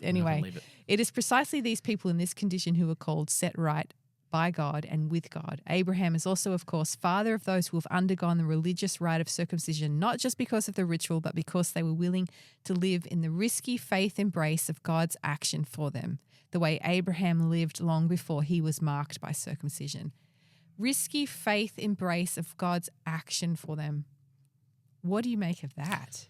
Anyway, it is precisely these people in this condition who are called set right by God and with God. Abraham is also, of course, father of those who have undergone the religious rite of circumcision, not just because of the ritual, but because they were willing to live in the risky faith embrace of God's action for them, the way Abraham lived long before he was marked by circumcision. Risky faith embrace of God's action for them. What do you make of that?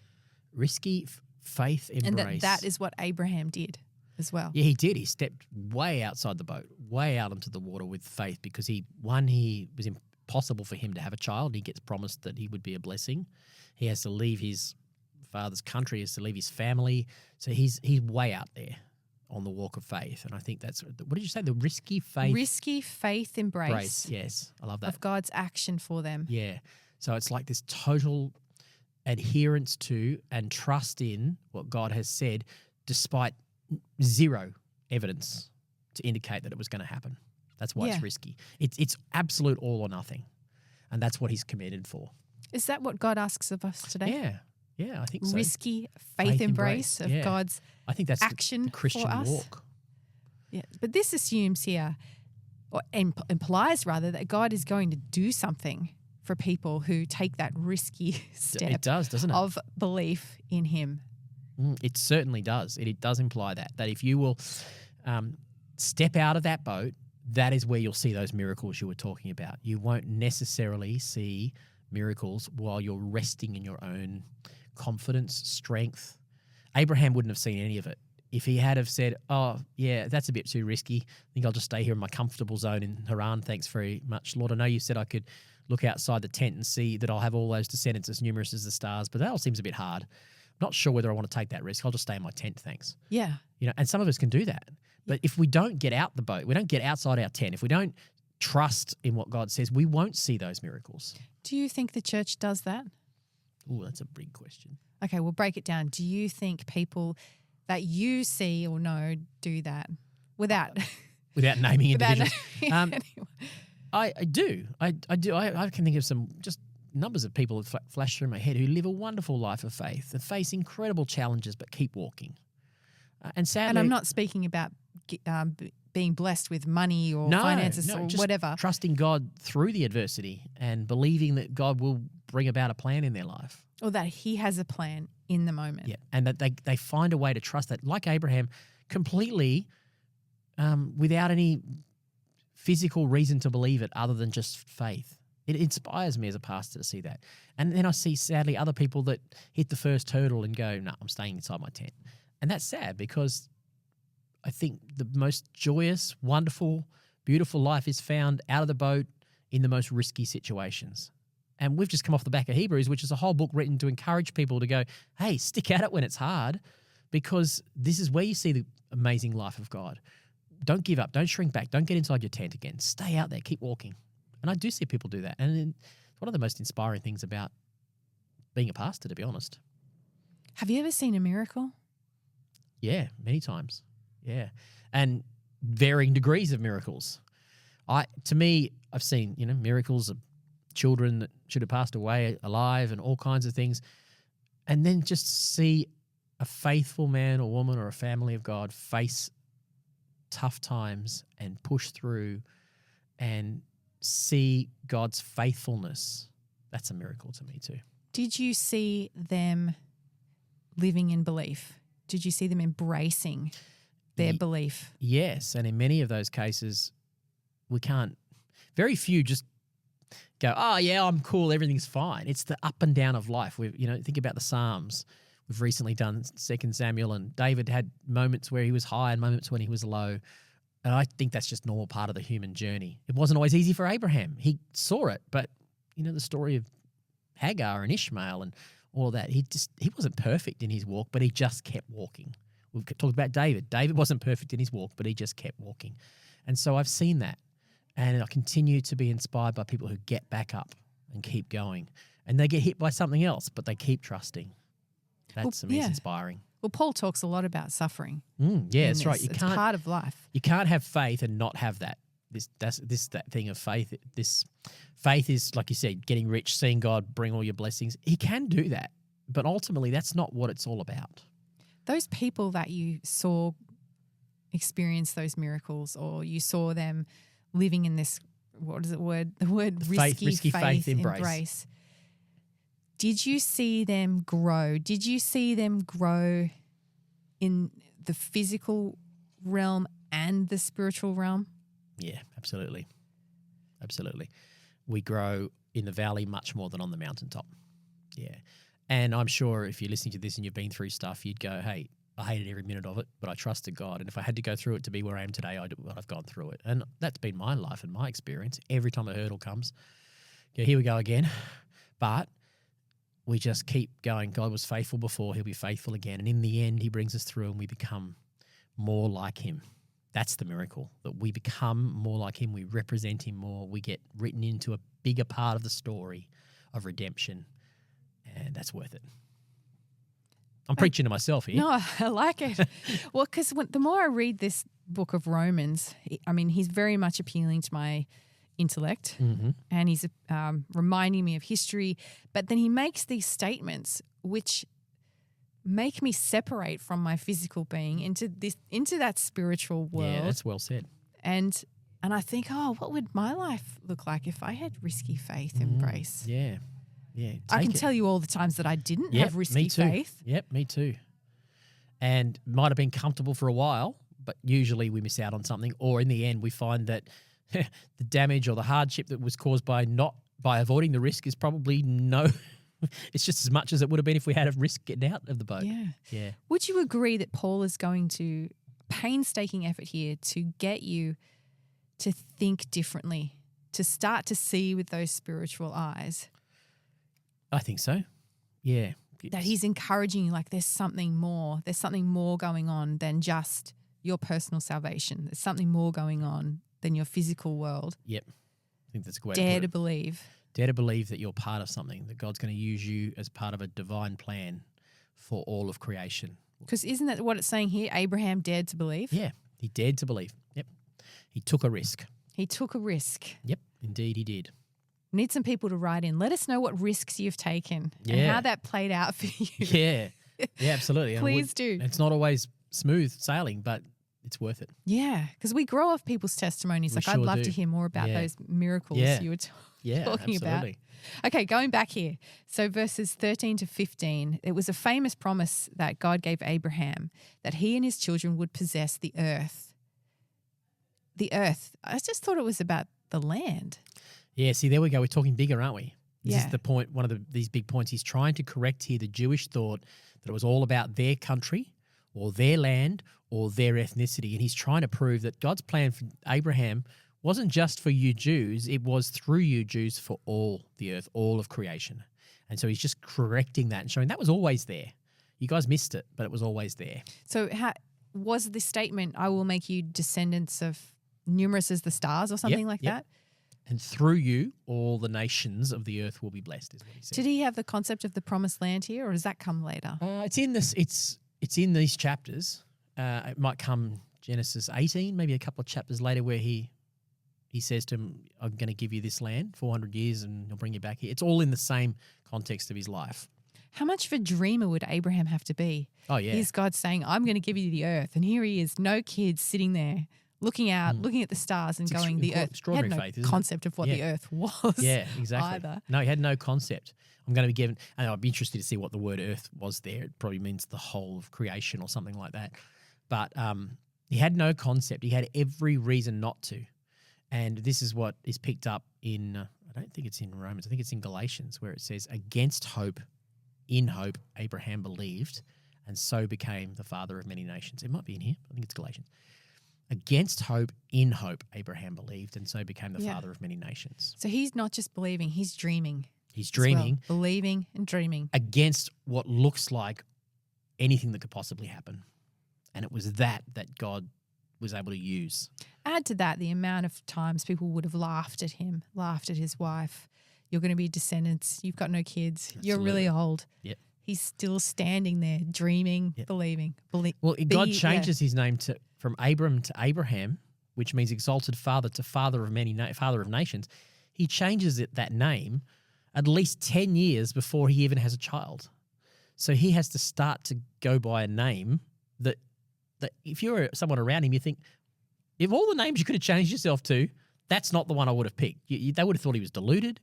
Risky faith embrace. And that is what Abraham did as well. Yeah, he did. He stepped way outside the boat, way out into the water with faith because he was impossible for him to have a child. He gets promised that he would be a blessing. He has to leave his father's country, he has to leave his family. So he's way out there on the walk of faith. And I think that's, what did you say? The risky faith? Risky faith embrace. Yes, I love that. Of God's action for them. Yeah. So it's like this total adherence to and trust in what God has said despite zero evidence to indicate that it was going to happen. That's why it's risky. It's absolute all or nothing. And that's what he's committed for. Is that what God asks of us today? Yeah, I think so. Risky faith embrace of God's I think that's action the Christian for us. walk. Yeah, but this assumes here, or implies rather, that God is going to do something for people who take that risky step. It does, doesn't it? Of belief in him. It certainly does. It does imply that if you will step out of that boat, that is where you'll see those miracles you were talking about. You won't necessarily see miracles while you're resting in your own confidence, strength. Abraham wouldn't have seen any of it. If he had have said, oh, yeah, that's a bit too risky. I think I'll just stay here in my comfortable zone in Haran. Thanks very much, Lord. I know you said I could look outside the tent and see that I'll have all those descendants as numerous as the stars, but that all seems a bit hard. I'm not sure whether I want to take that risk. I'll just stay in my tent, thanks. Yeah. And some of us can do that. But if we don't get out the boat, we don't get outside our tent, if we don't trust in what God says, we won't see those miracles. Do you think the church does that? Oh, that's a big question. Okay, we'll break it down. Do you think people that you see or know do that without naming individuals? Anyway. I do. I do. I can think of some just numbers of people that flash through my head who live a wonderful life of faith and face incredible challenges but keep walking. And sadly, and I'm not speaking about being blessed with money or finances or just whatever. Trusting God through the adversity and believing that God will bring about a plan in their life. Or that he has a plan in the moment. Yeah, and that they find a way to trust that, like Abraham, completely without any physical reason to believe it other than just faith. It inspires me as a pastor to see that. And then I see, sadly, other people that hit the first hurdle and go, no, I'm staying inside my tent. And that's sad because I think the most joyous, wonderful, beautiful life is found out of the boat in the most risky situations. And we've just come off the back of Hebrews, which is a whole book written to encourage people to go, hey, stick at it when it's hard, because this is where you see the amazing life of God. Don't give up. Don't shrink back. Don't get inside your tent again. Stay out there. Keep walking. And I do see people do that. And it's one of the most inspiring things about being a pastor, to be honest. Have you ever seen a miracle? Yeah, many times. Yeah. And varying degrees of miracles. To me, I've seen, miracles of children that should have passed away alive and all kinds of things. And then just see a faithful man or woman or a family of God face tough times and push through and see God's faithfulness. That's a miracle to me too. Did you see them living in belief? Did you see them embracing their belief? Yes. And in many of those cases, very few just go, oh yeah, I'm cool, everything's fine. It's the up and down of life. Think about the Psalms. We've recently done 2 Samuel, and David had moments where he was high and moments when he was low. And I think that's just normal part of the human journey. It wasn't always easy for Abraham. He saw it, but the story of Hagar and Ishmael and all of that, he wasn't perfect in his walk, but he just kept walking. We've talked about David. David wasn't perfect in his walk, but he just kept walking. And so I've seen that. And I continue to be inspired by people who get back up and keep going. And they get hit by something else, but they keep trusting. That's inspiring. Well, Paul talks a lot about suffering. That's right. It's part of life. You can't have faith and not have that. That thing of faith. This faith is, like you said, getting rich, seeing God bring all your blessings. He can do that, but ultimately that's not what it's all about. Those people that you saw experience those miracles, or you saw them living in this, what is the word? The word risky faith embrace. Did you see them grow? Did you see them grow in the physical realm and the spiritual realm? Yeah, absolutely. Absolutely. We grow in the valley much more than on the mountaintop. Yeah. And I'm sure if you're listening to this and you've been through stuff, you'd go, hey, I hated every minute of it, but I trusted God. And if I had to go through it to be where I am today, I've gone through it. And that's been my life and my experience. Every time a hurdle comes, here we go again. But we just keep going. God was faithful before, he'll be faithful again. And in the end, he brings us through and we become more like him. That's the miracle, that we become more like him. We represent him more. We get written into a bigger part of the story of redemption. And that's worth it. I'm preaching to myself here. No, I like it. Well, because the more I read this book of Romans, he's very much appealing to my intellect, and he's reminding me of history. But then he makes these statements which make me separate from my physical being into that spiritual world. Yeah, that's well said. And I think, what would my life look like if I had risky faith embrace? Yeah. I can tell you all the times that I didn't have risky faith. Yep, me too. And might have been comfortable for a while, but usually we miss out on something, or in the end we find that the damage or the hardship that was caused by avoiding the risk is probably it's just as much as it would have been if we had a risk getting out of the boat. Yeah. Would you agree that Paul is going to painstaking effort here to get you to think differently, to start to see with those spiritual eyes? I think so. Yeah. That he's encouraging you, like there's something more going on than just your personal salvation. There's something more going on than your physical world. Yep. I think that's a great Dare to believe. Dare to believe that you're part of something, that God's going to use you as part of a divine plan for all of creation. Because isn't that what it's saying here? Abraham dared to believe? Yeah, he dared to believe. Yep. He took a risk. Yep, indeed he did. We need some people to write in. Let us know what risks you've taken and how that played out for you. Yeah, absolutely. Please do. It's not always smooth sailing, but it's worth it. Yeah, because we grow off people's testimonies. I'd love to hear more about those miracles you were talking about. Okay, going back here. So verses 13 to 15, it was a famous promise that God gave Abraham that he and his children would possess the earth. The earth. I just thought it was about the land. Yeah, see, there we go. We're talking bigger, aren't we? This Yeah. is the point, one of these big points. He's trying to correct here the Jewish thought that it was all about their country or their land or their ethnicity. And he's trying to prove that God's plan for Abraham wasn't just for you Jews, it was through you Jews for all the earth, all of creation. And so he's just correcting that and showing that was always there. You guys missed it, but it was always there. So was the statement, I will make you descendants of numerous as the stars or something like that? And through you, all the nations of the earth will be blessed, is what he said. Did he have the concept of the promised land here, or does that come later? It's in this. It's in these chapters. It might come Genesis 18, maybe a couple of chapters later, where he says to him, I'm going to give you this land, 400 years, and he'll bring you back here. It's all in the same context of his life. How much of a dreamer would Abraham have to be? Oh, yeah. Here's God saying, I'm going to give you the earth. And here he is, no kids sitting there looking out, looking at the stars and going, the earth. He had no faith, concept of what the earth was. Yeah, exactly. Either. No, he had no concept. I'm going to be given, and I'd be interested to see what the word earth was there. It probably means the whole of creation or something like that. But he had no concept. He had every reason not to. And this is what is picked up in, I don't think it's in Romans, I think it's in Galatians, where it says, against hope, in hope, Abraham believed, and so became the father of many nations. It might be in here. I think it's Galatians. Against hope, in hope, Abraham believed, and so became the father of many nations. So he's not just believing, he's dreaming. He's dreaming. Well. Believing and dreaming. Against what looks like anything that could possibly happen. And it was that God was able to use. Add to that the amount of times people would have laughed at him, laughed at his wife. You're going to be descendants. You've got no kids. Absolutely. You're really old. Yep. He's still standing there, dreaming, believing. Well, God changes his name from Abram to Abraham, which means exalted father, to father of nations. He changes that name at least 10 years before he even has a child. So he has to start to go by a name that if you're someone around him, you think, if all the names you could have changed yourself to, that's not the one I would have picked. They would have thought he was deluded.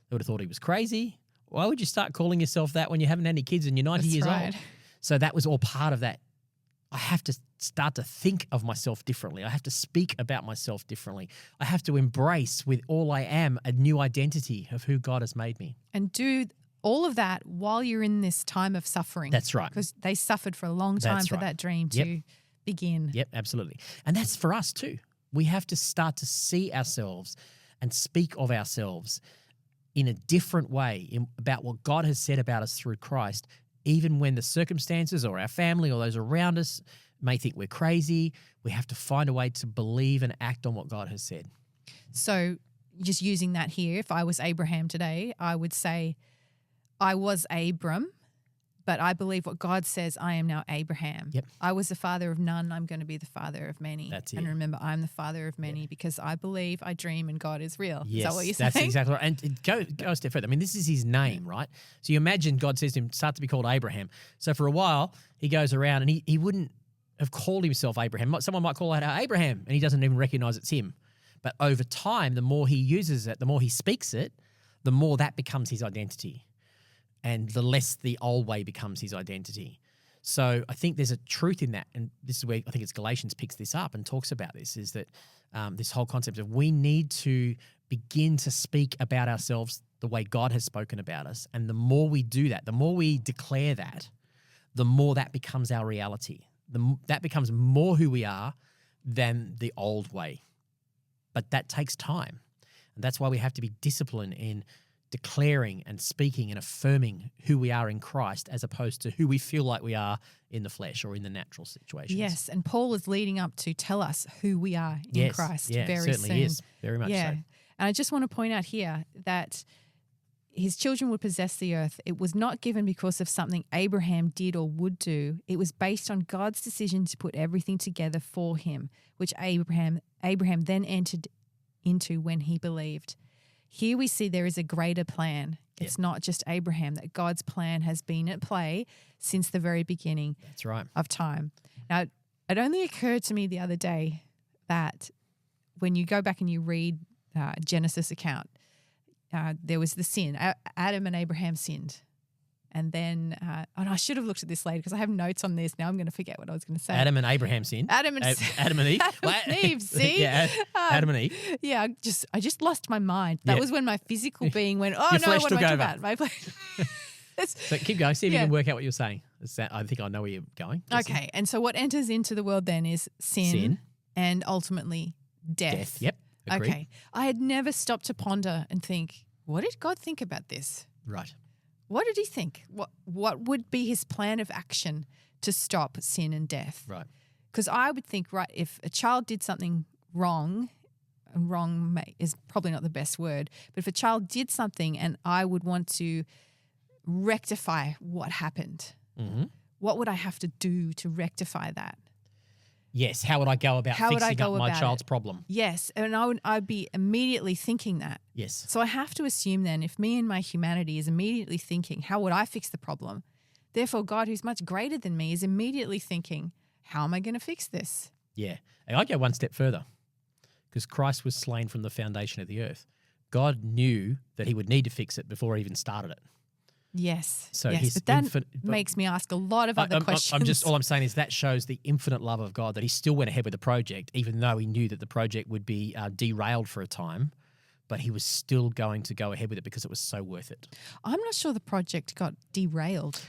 They would have thought he was crazy. Why would you start calling yourself that when you haven't had any kids and you're 90 years old? So that was all part of that. I have to start to think of myself differently. I have to speak about myself differently. I have to embrace with all I am a new identity of who God has made me. And do all of that while you're in this time of suffering. That's right. Because they suffered for a long time for that dream to begin. Yep, absolutely. And that's for us too. We have to start to see ourselves and speak of ourselves in a different way about what God has said about us through Christ, even when the circumstances or our family or those around us may think we're crazy. We have to find a way to believe and act on what God has said. So just using that here, if I was Abraham today, I would say, I was Abram, but I believe what God says, I am now Abraham. Yep. I was the father of none, I'm going to be the father of many. That's it. And remember, I'm the father of many because I believe, I dream, and God is real. Yes, is that what you're saying? That's exactly right. And go a step further. I mean, this is his name, right? So you imagine God says to him, start to be called Abraham. So for a while, he goes around and he wouldn't have called himself Abraham. Someone might call out Abraham and he doesn't even recognize it's him. But over time, the more he uses it, the more he speaks it, the more that becomes his identity. And the less the old way becomes his identity. So I think there's a truth in that. And this is where I think it's Galatians picks this up and talks about this, is that this whole concept of we need to begin to speak about ourselves the way God has spoken about us. And the more we do that, the more we declare that, the more that becomes our reality. That becomes more who we are than the old way. But that takes time. And that's why we have to be disciplined in declaring and speaking and affirming who we are in Christ as opposed to who we feel like we are in the flesh or in the natural situations. Yes, and Paul is leading up to tell us who we are in Christ very soon. Certainly is, very much so. And I just want to point out here that his children would possess the earth. It was not given because of something Abraham did or would do. It was based on God's decision to put everything together for him, which Abraham then entered into when he believed. Here we see there is a greater plan. It's not just Abraham, that God's plan has been at play since the very beginning of time. Now, it only occurred to me the other day that when you go back and you read Genesis account, there was the sin. Adam and Abraham sinned. And then, and I should have looked at this later because I have notes on this. Now I'm going to forget what I was going to say. Adam and Abraham sinned. Adam and Eve. Adam and Eve, see? Yeah, Adam and Eve. Yeah, I just lost my mind. That was when my physical being went, oh Your no, flesh what took am I over. about? My flesh. So keep going. See if you can work out what you're saying. I think I know where you're going. Okay, and so what enters into the world then is sin. And ultimately death. Yep. Agreed. Okay. I had never stopped to ponder and think, what did God think about this? Right. What did he think? What would be his plan of action to stop sin and death? Right. Because I would think, right, if a child did something wrong, and wrong is probably not the best word, but if a child did something and I would want to rectify what happened, Mm-hmm. what would I have to do to rectify that? Yes. How would I go about fixing up my child's problem? Yes, and I'd be immediately thinking that. Yes. So I have to assume then, if me and my humanity is immediately thinking, how would I fix the problem? Therefore, God, who's much greater than me, is immediately thinking, how am I going to fix this? Yeah. And I go one step further, because Christ was slain from the foundation of the earth. God knew that he would need to fix it before he even started it. Yes. So yes, but that makes me ask a lot of other questions. All I'm saying is that shows the infinite love of God, that he still went ahead with the project, even though he knew that the project would be derailed for a time, but he was still going to go ahead with it because it was so worth it. I'm not sure the project got derailed.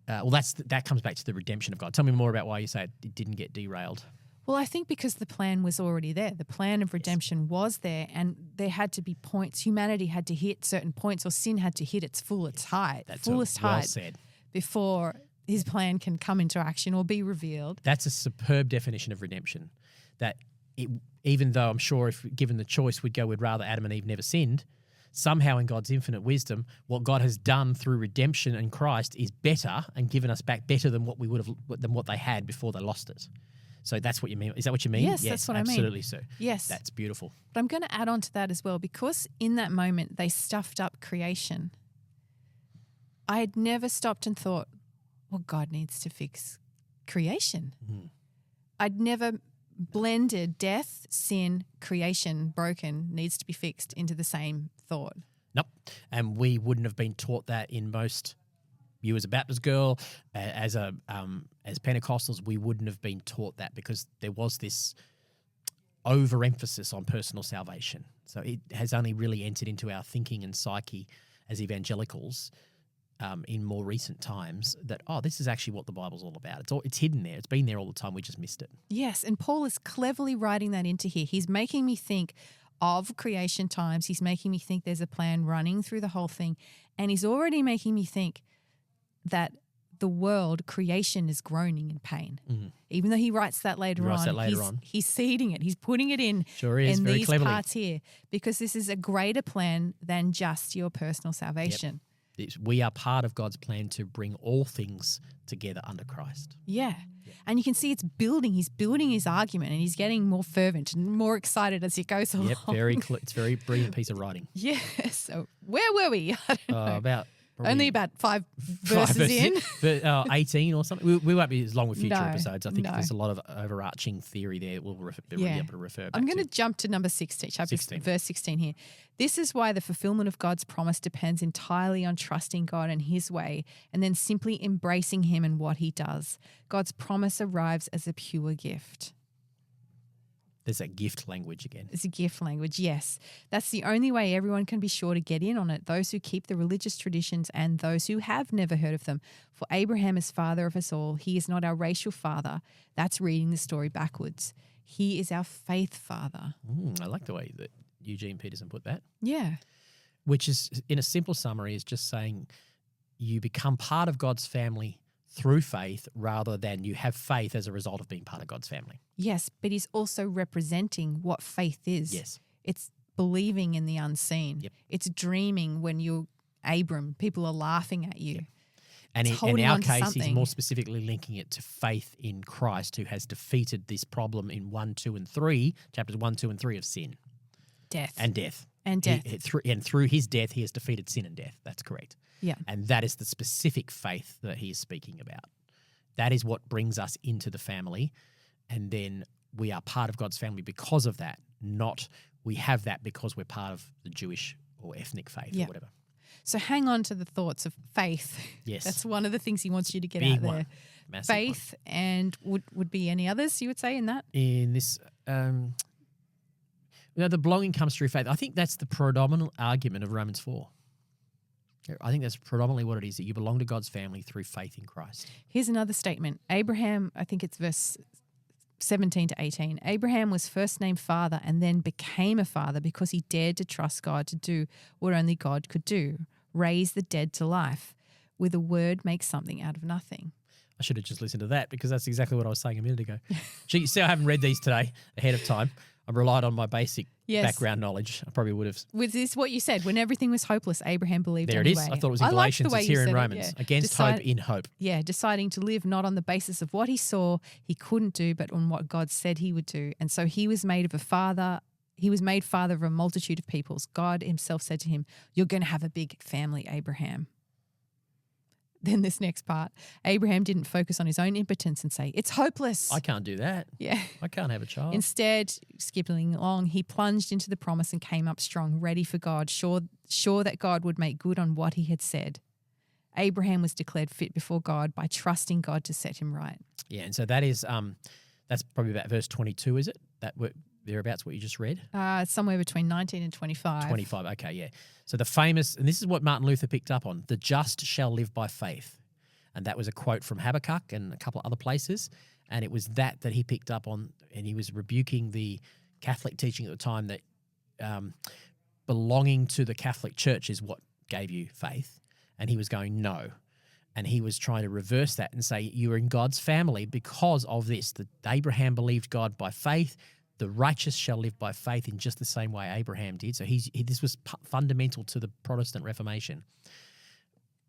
Well, that comes back to the redemption of God. Tell me more about why you say it didn't get derailed. Well, I think because the plan was already there. The plan of redemption was there, and there had to be points. Humanity had to hit certain points, or sin had to hit its fullest height, Said. Before his plan can come into action or be revealed. That's a superb definition of redemption. That even though I'm sure if given the choice, we'd rather Adam and Eve never sinned, somehow in God's infinite wisdom, what God has done through redemption in Christ is better and given us back better than what they had before they lost it. So that's what you mean. Is that what you mean? Yes, that's what I mean. Absolutely so. Yes. That's beautiful. But I'm going to add on to that as well, because in that moment they stuffed up creation. I had never stopped and thought, well, God needs to fix creation. Mm. I'd never blended death, sin, creation, broken, needs to be fixed into the same thought. Nope. And we wouldn't have been taught that in most... You as a Baptist girl, as Pentecostals, we wouldn't have been taught that because there was this overemphasis on personal salvation. So it has only really entered into our thinking and psyche as evangelicals in more recent times that, this is actually what the Bible's all about. It's hidden there. It's been there all the time. We just missed it. Yes, and Paul is cleverly writing that into here. He's making me think of creation times. He's making me think there's a plan running through the whole thing. And he's already making me think that the world, creation, is groaning in pain. Mm-hmm. Even though he writes that later on, he's seeding it. He's putting it in, in these parts here, because this is a greater plan than just your personal salvation. Yep. We are part of God's plan to bring all things together under Christ. Yeah. And you can see it's building. He's building his argument, and he's getting more fervent and more excited as he goes along. Yep, it's a very brilliant piece of writing. Yeah. So where were we? I don't know. About... Only about five verses in. 18 or something. We won't be as long with future episodes. I think there's a lot of overarching theory there we'll be able to refer back to. I'm going to jump to number 16, verse 16 here. This is why the fulfillment of God's promise depends entirely on trusting God and his way, and then simply embracing him and what he does. God's promise arrives as a pure gift. There's that gift language again. It's a gift language, yes. That's the only way everyone can be sure to get in on it, those who keep the religious traditions and those who have never heard of them. For Abraham is father of us all. He is not our racial father. That's reading the story backwards. He is our faith father. I like the way that Eugene Peterson put that. Yeah. Which is, in a simple summary, is just saying you become part of God's family through faith rather than you have faith as a result of being part of God's family. Yes, but he's also representing what faith is. Yes. It's believing in the unseen. Yep. It's dreaming when you're Abram. People are laughing at you. Yep. And in our case, he's more specifically linking it to faith in Christ, who has defeated this problem in 1, 2, and 3, chapters 1, 2, and 3 of sin. Death. And death. And death. And through his death, he has defeated sin and death. That's correct. Yeah. And that is the specific faith that he is speaking about. That is what brings us into the family. And then we are part of God's family because of that, not we have that because we're part of the Jewish or ethnic faith or whatever. So hang on to the thoughts of faith. Yes. That's one of the things he wants you to get Big out there. One. Massive faith one. And would be any others you would say in that? In this, the belonging comes through faith. I think that's the predominant argument of Romans 4. I think that's predominantly what it is, that you belong to God's family through faith in Christ. Here's another statement. Abraham, I think it's verse 17 to 18. Abraham was first named father and then became a father because he dared to trust God to do what only God could do. raise the dead to life. With a word, make something out of nothing. I should have just listened to that because that's exactly what I was saying a minute ago. Gee, see, I haven't read these today ahead of time. I relied on my basic background knowledge. I probably would have. Was this what you said? When everything was hopeless, Abraham believed there anyway. It is. I thought it was in Galatians. It's here in Romans. Against hope, in hope. Yeah, deciding to live not on the basis of what he saw he couldn't do, but on what God said he would do. And so he was made father of a multitude of peoples. God himself said to him, "You're going to have a big family, Abraham." Then this next part, Abraham didn't focus on his own impotence and say, "It's hopeless. I can't do that. Yeah. I can't have a child." Instead, skipping along, he plunged into the promise and came up strong, ready for God, sure that God would make good on what he had said. Abraham was declared fit before God by trusting God to set him right. Yeah, and so that is that's probably about verse 22, is it? Thereabouts what you just read? Somewhere between 19 and 25. 25, okay, yeah. So the famous, and this is what Martin Luther picked up on, the just shall live by faith. And that was a quote from Habakkuk and a couple of other places. And it was that he picked up on, and he was rebuking the Catholic teaching at the time that belonging to the Catholic Church is what gave you faith. And he was going, no. And he was trying to reverse that and say, you are in God's family because of this. That Abraham believed God by faith. The righteous shall live by faith in just the same way Abraham did. So this was fundamental to the Protestant Reformation,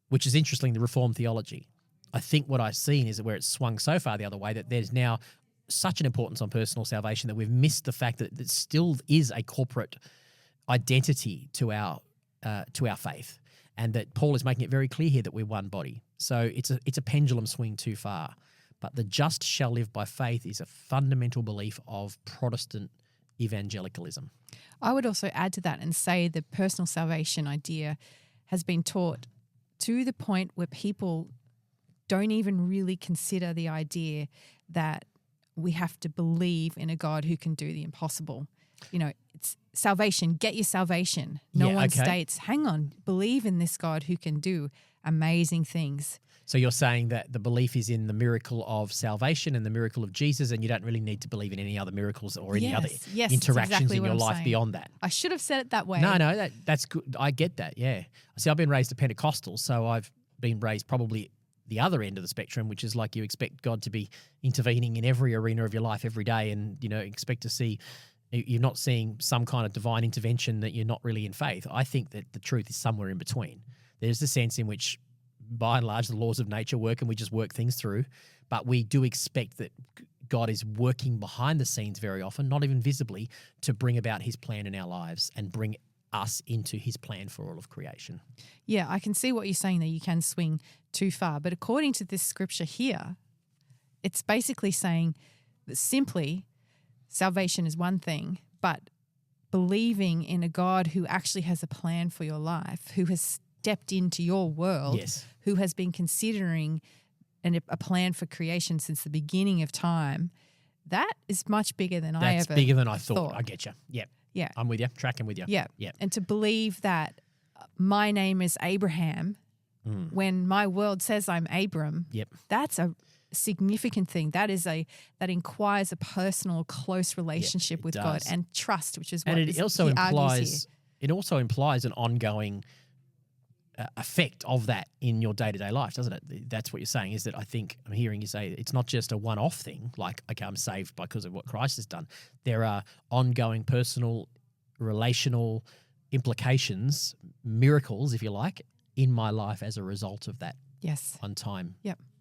which is interesting, the Reformed theology. I think what I've seen is that where it's swung so far the other way, that there's now such an importance on personal salvation that we've missed the fact that it still is a corporate identity to our faith, and that Paul is making it very clear here that we're one body. So it's a pendulum swing too far. But the just shall live by faith is a fundamental belief of Protestant evangelicalism. I would also add to that and say the personal salvation idea has been taught to the point where people don't even really consider the idea that we have to believe in a God who can do the impossible. You know, it's salvation, get your salvation. No one states, hang on, believe in this God who can do amazing things. So you're saying that the belief is in the miracle of salvation and the miracle of Jesus, and you don't really need to believe in any other miracles or any other interactions in your life beyond that. I should have said it that way. No, that's good. I get that, yeah. See, I've been raised a Pentecostal, so I've been raised probably the other end of the spectrum, which is like you expect God to be intervening in every arena of your life every day, and, you know, expect to see, you're not seeing some kind of divine intervention that you're not really in faith. I think that the truth is somewhere in between. There's the sense in which, by and large, the laws of nature work and we just work things through. But we do expect that God is working behind the scenes very often, not even visibly, to bring about his plan in our lives and bring us into his plan for all of creation. Yeah, I can see what you're saying there. You can swing too far. But according to this scripture here, it's basically saying that simply salvation is one thing, but believing in a God who actually has a plan for your life, who has stepped into your world, who has been considering a plan for creation since the beginning of time, that is much bigger than I ever thought. That's bigger than I thought. I get you. Yep. Yeah. I'm with you. Tracking with you. Yeah. Yep. And to believe that my name is Abraham when my world says I'm Abram, that's a significant thing. That inquires a personal, close relationship with God and trust, which is what he argues here. It also implies an ongoing effect of that in your day-to-day life, doesn't it? That's what you're saying, is that I think I'm hearing you say it's not just a one-off thing, like, okay, I'm saved because of what Christ has done. There are ongoing personal, relational implications, miracles, if you like, in my life as a result of that on-time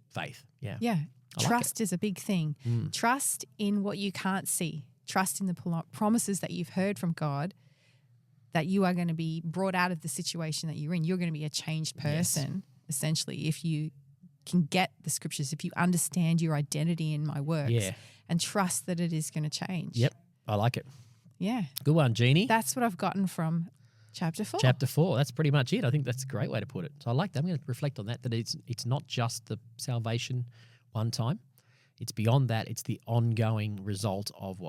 faith. Yeah. Yeah. Trust is a big thing. Trust in what you can't see. Trust in the promises that you've heard from God, that you are going to be brought out of the situation that you're in. You're going to be a changed person, essentially, if you can get the scriptures, if you understand your identity in my works and trust that it is going to change. Yep, I like it. Yeah. Good one, Jeanie. That's what I've gotten from chapter 4. Chapter 4, that's pretty much it. I think that's a great way to put it. So I like that. I'm going to reflect on that it's not just the salvation one time. It's beyond that. It's the ongoing result of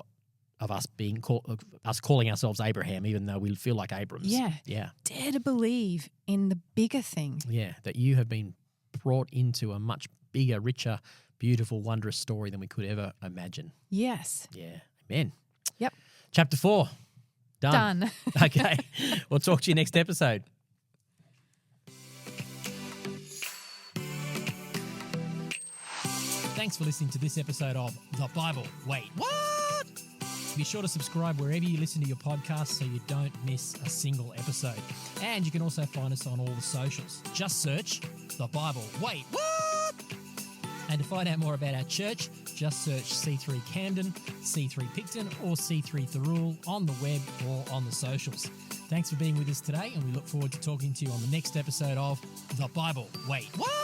us calling ourselves Abraham, even though we feel like Abrams. Yeah. Yeah. Dare to believe in the bigger thing. Yeah, that you have been brought into a much bigger, richer, beautiful, wondrous story than we could ever imagine. Yes. Yeah. Amen. Yep. Chapter 4. Done. Done. Okay. We'll talk to you next episode. Thanks for listening to this episode of The Bible. Wait, what? Be sure to subscribe wherever you listen to your podcast so you don't miss a single episode. And you can also find us on all the socials. Just search The Bible. Wait, what? And to find out more about our church, just search C3 Camden, C3 Picton, or C3 Thirroul on the web or on the socials. Thanks for being with us today, and we look forward to talking to you on the next episode of The Bible. Wait, what?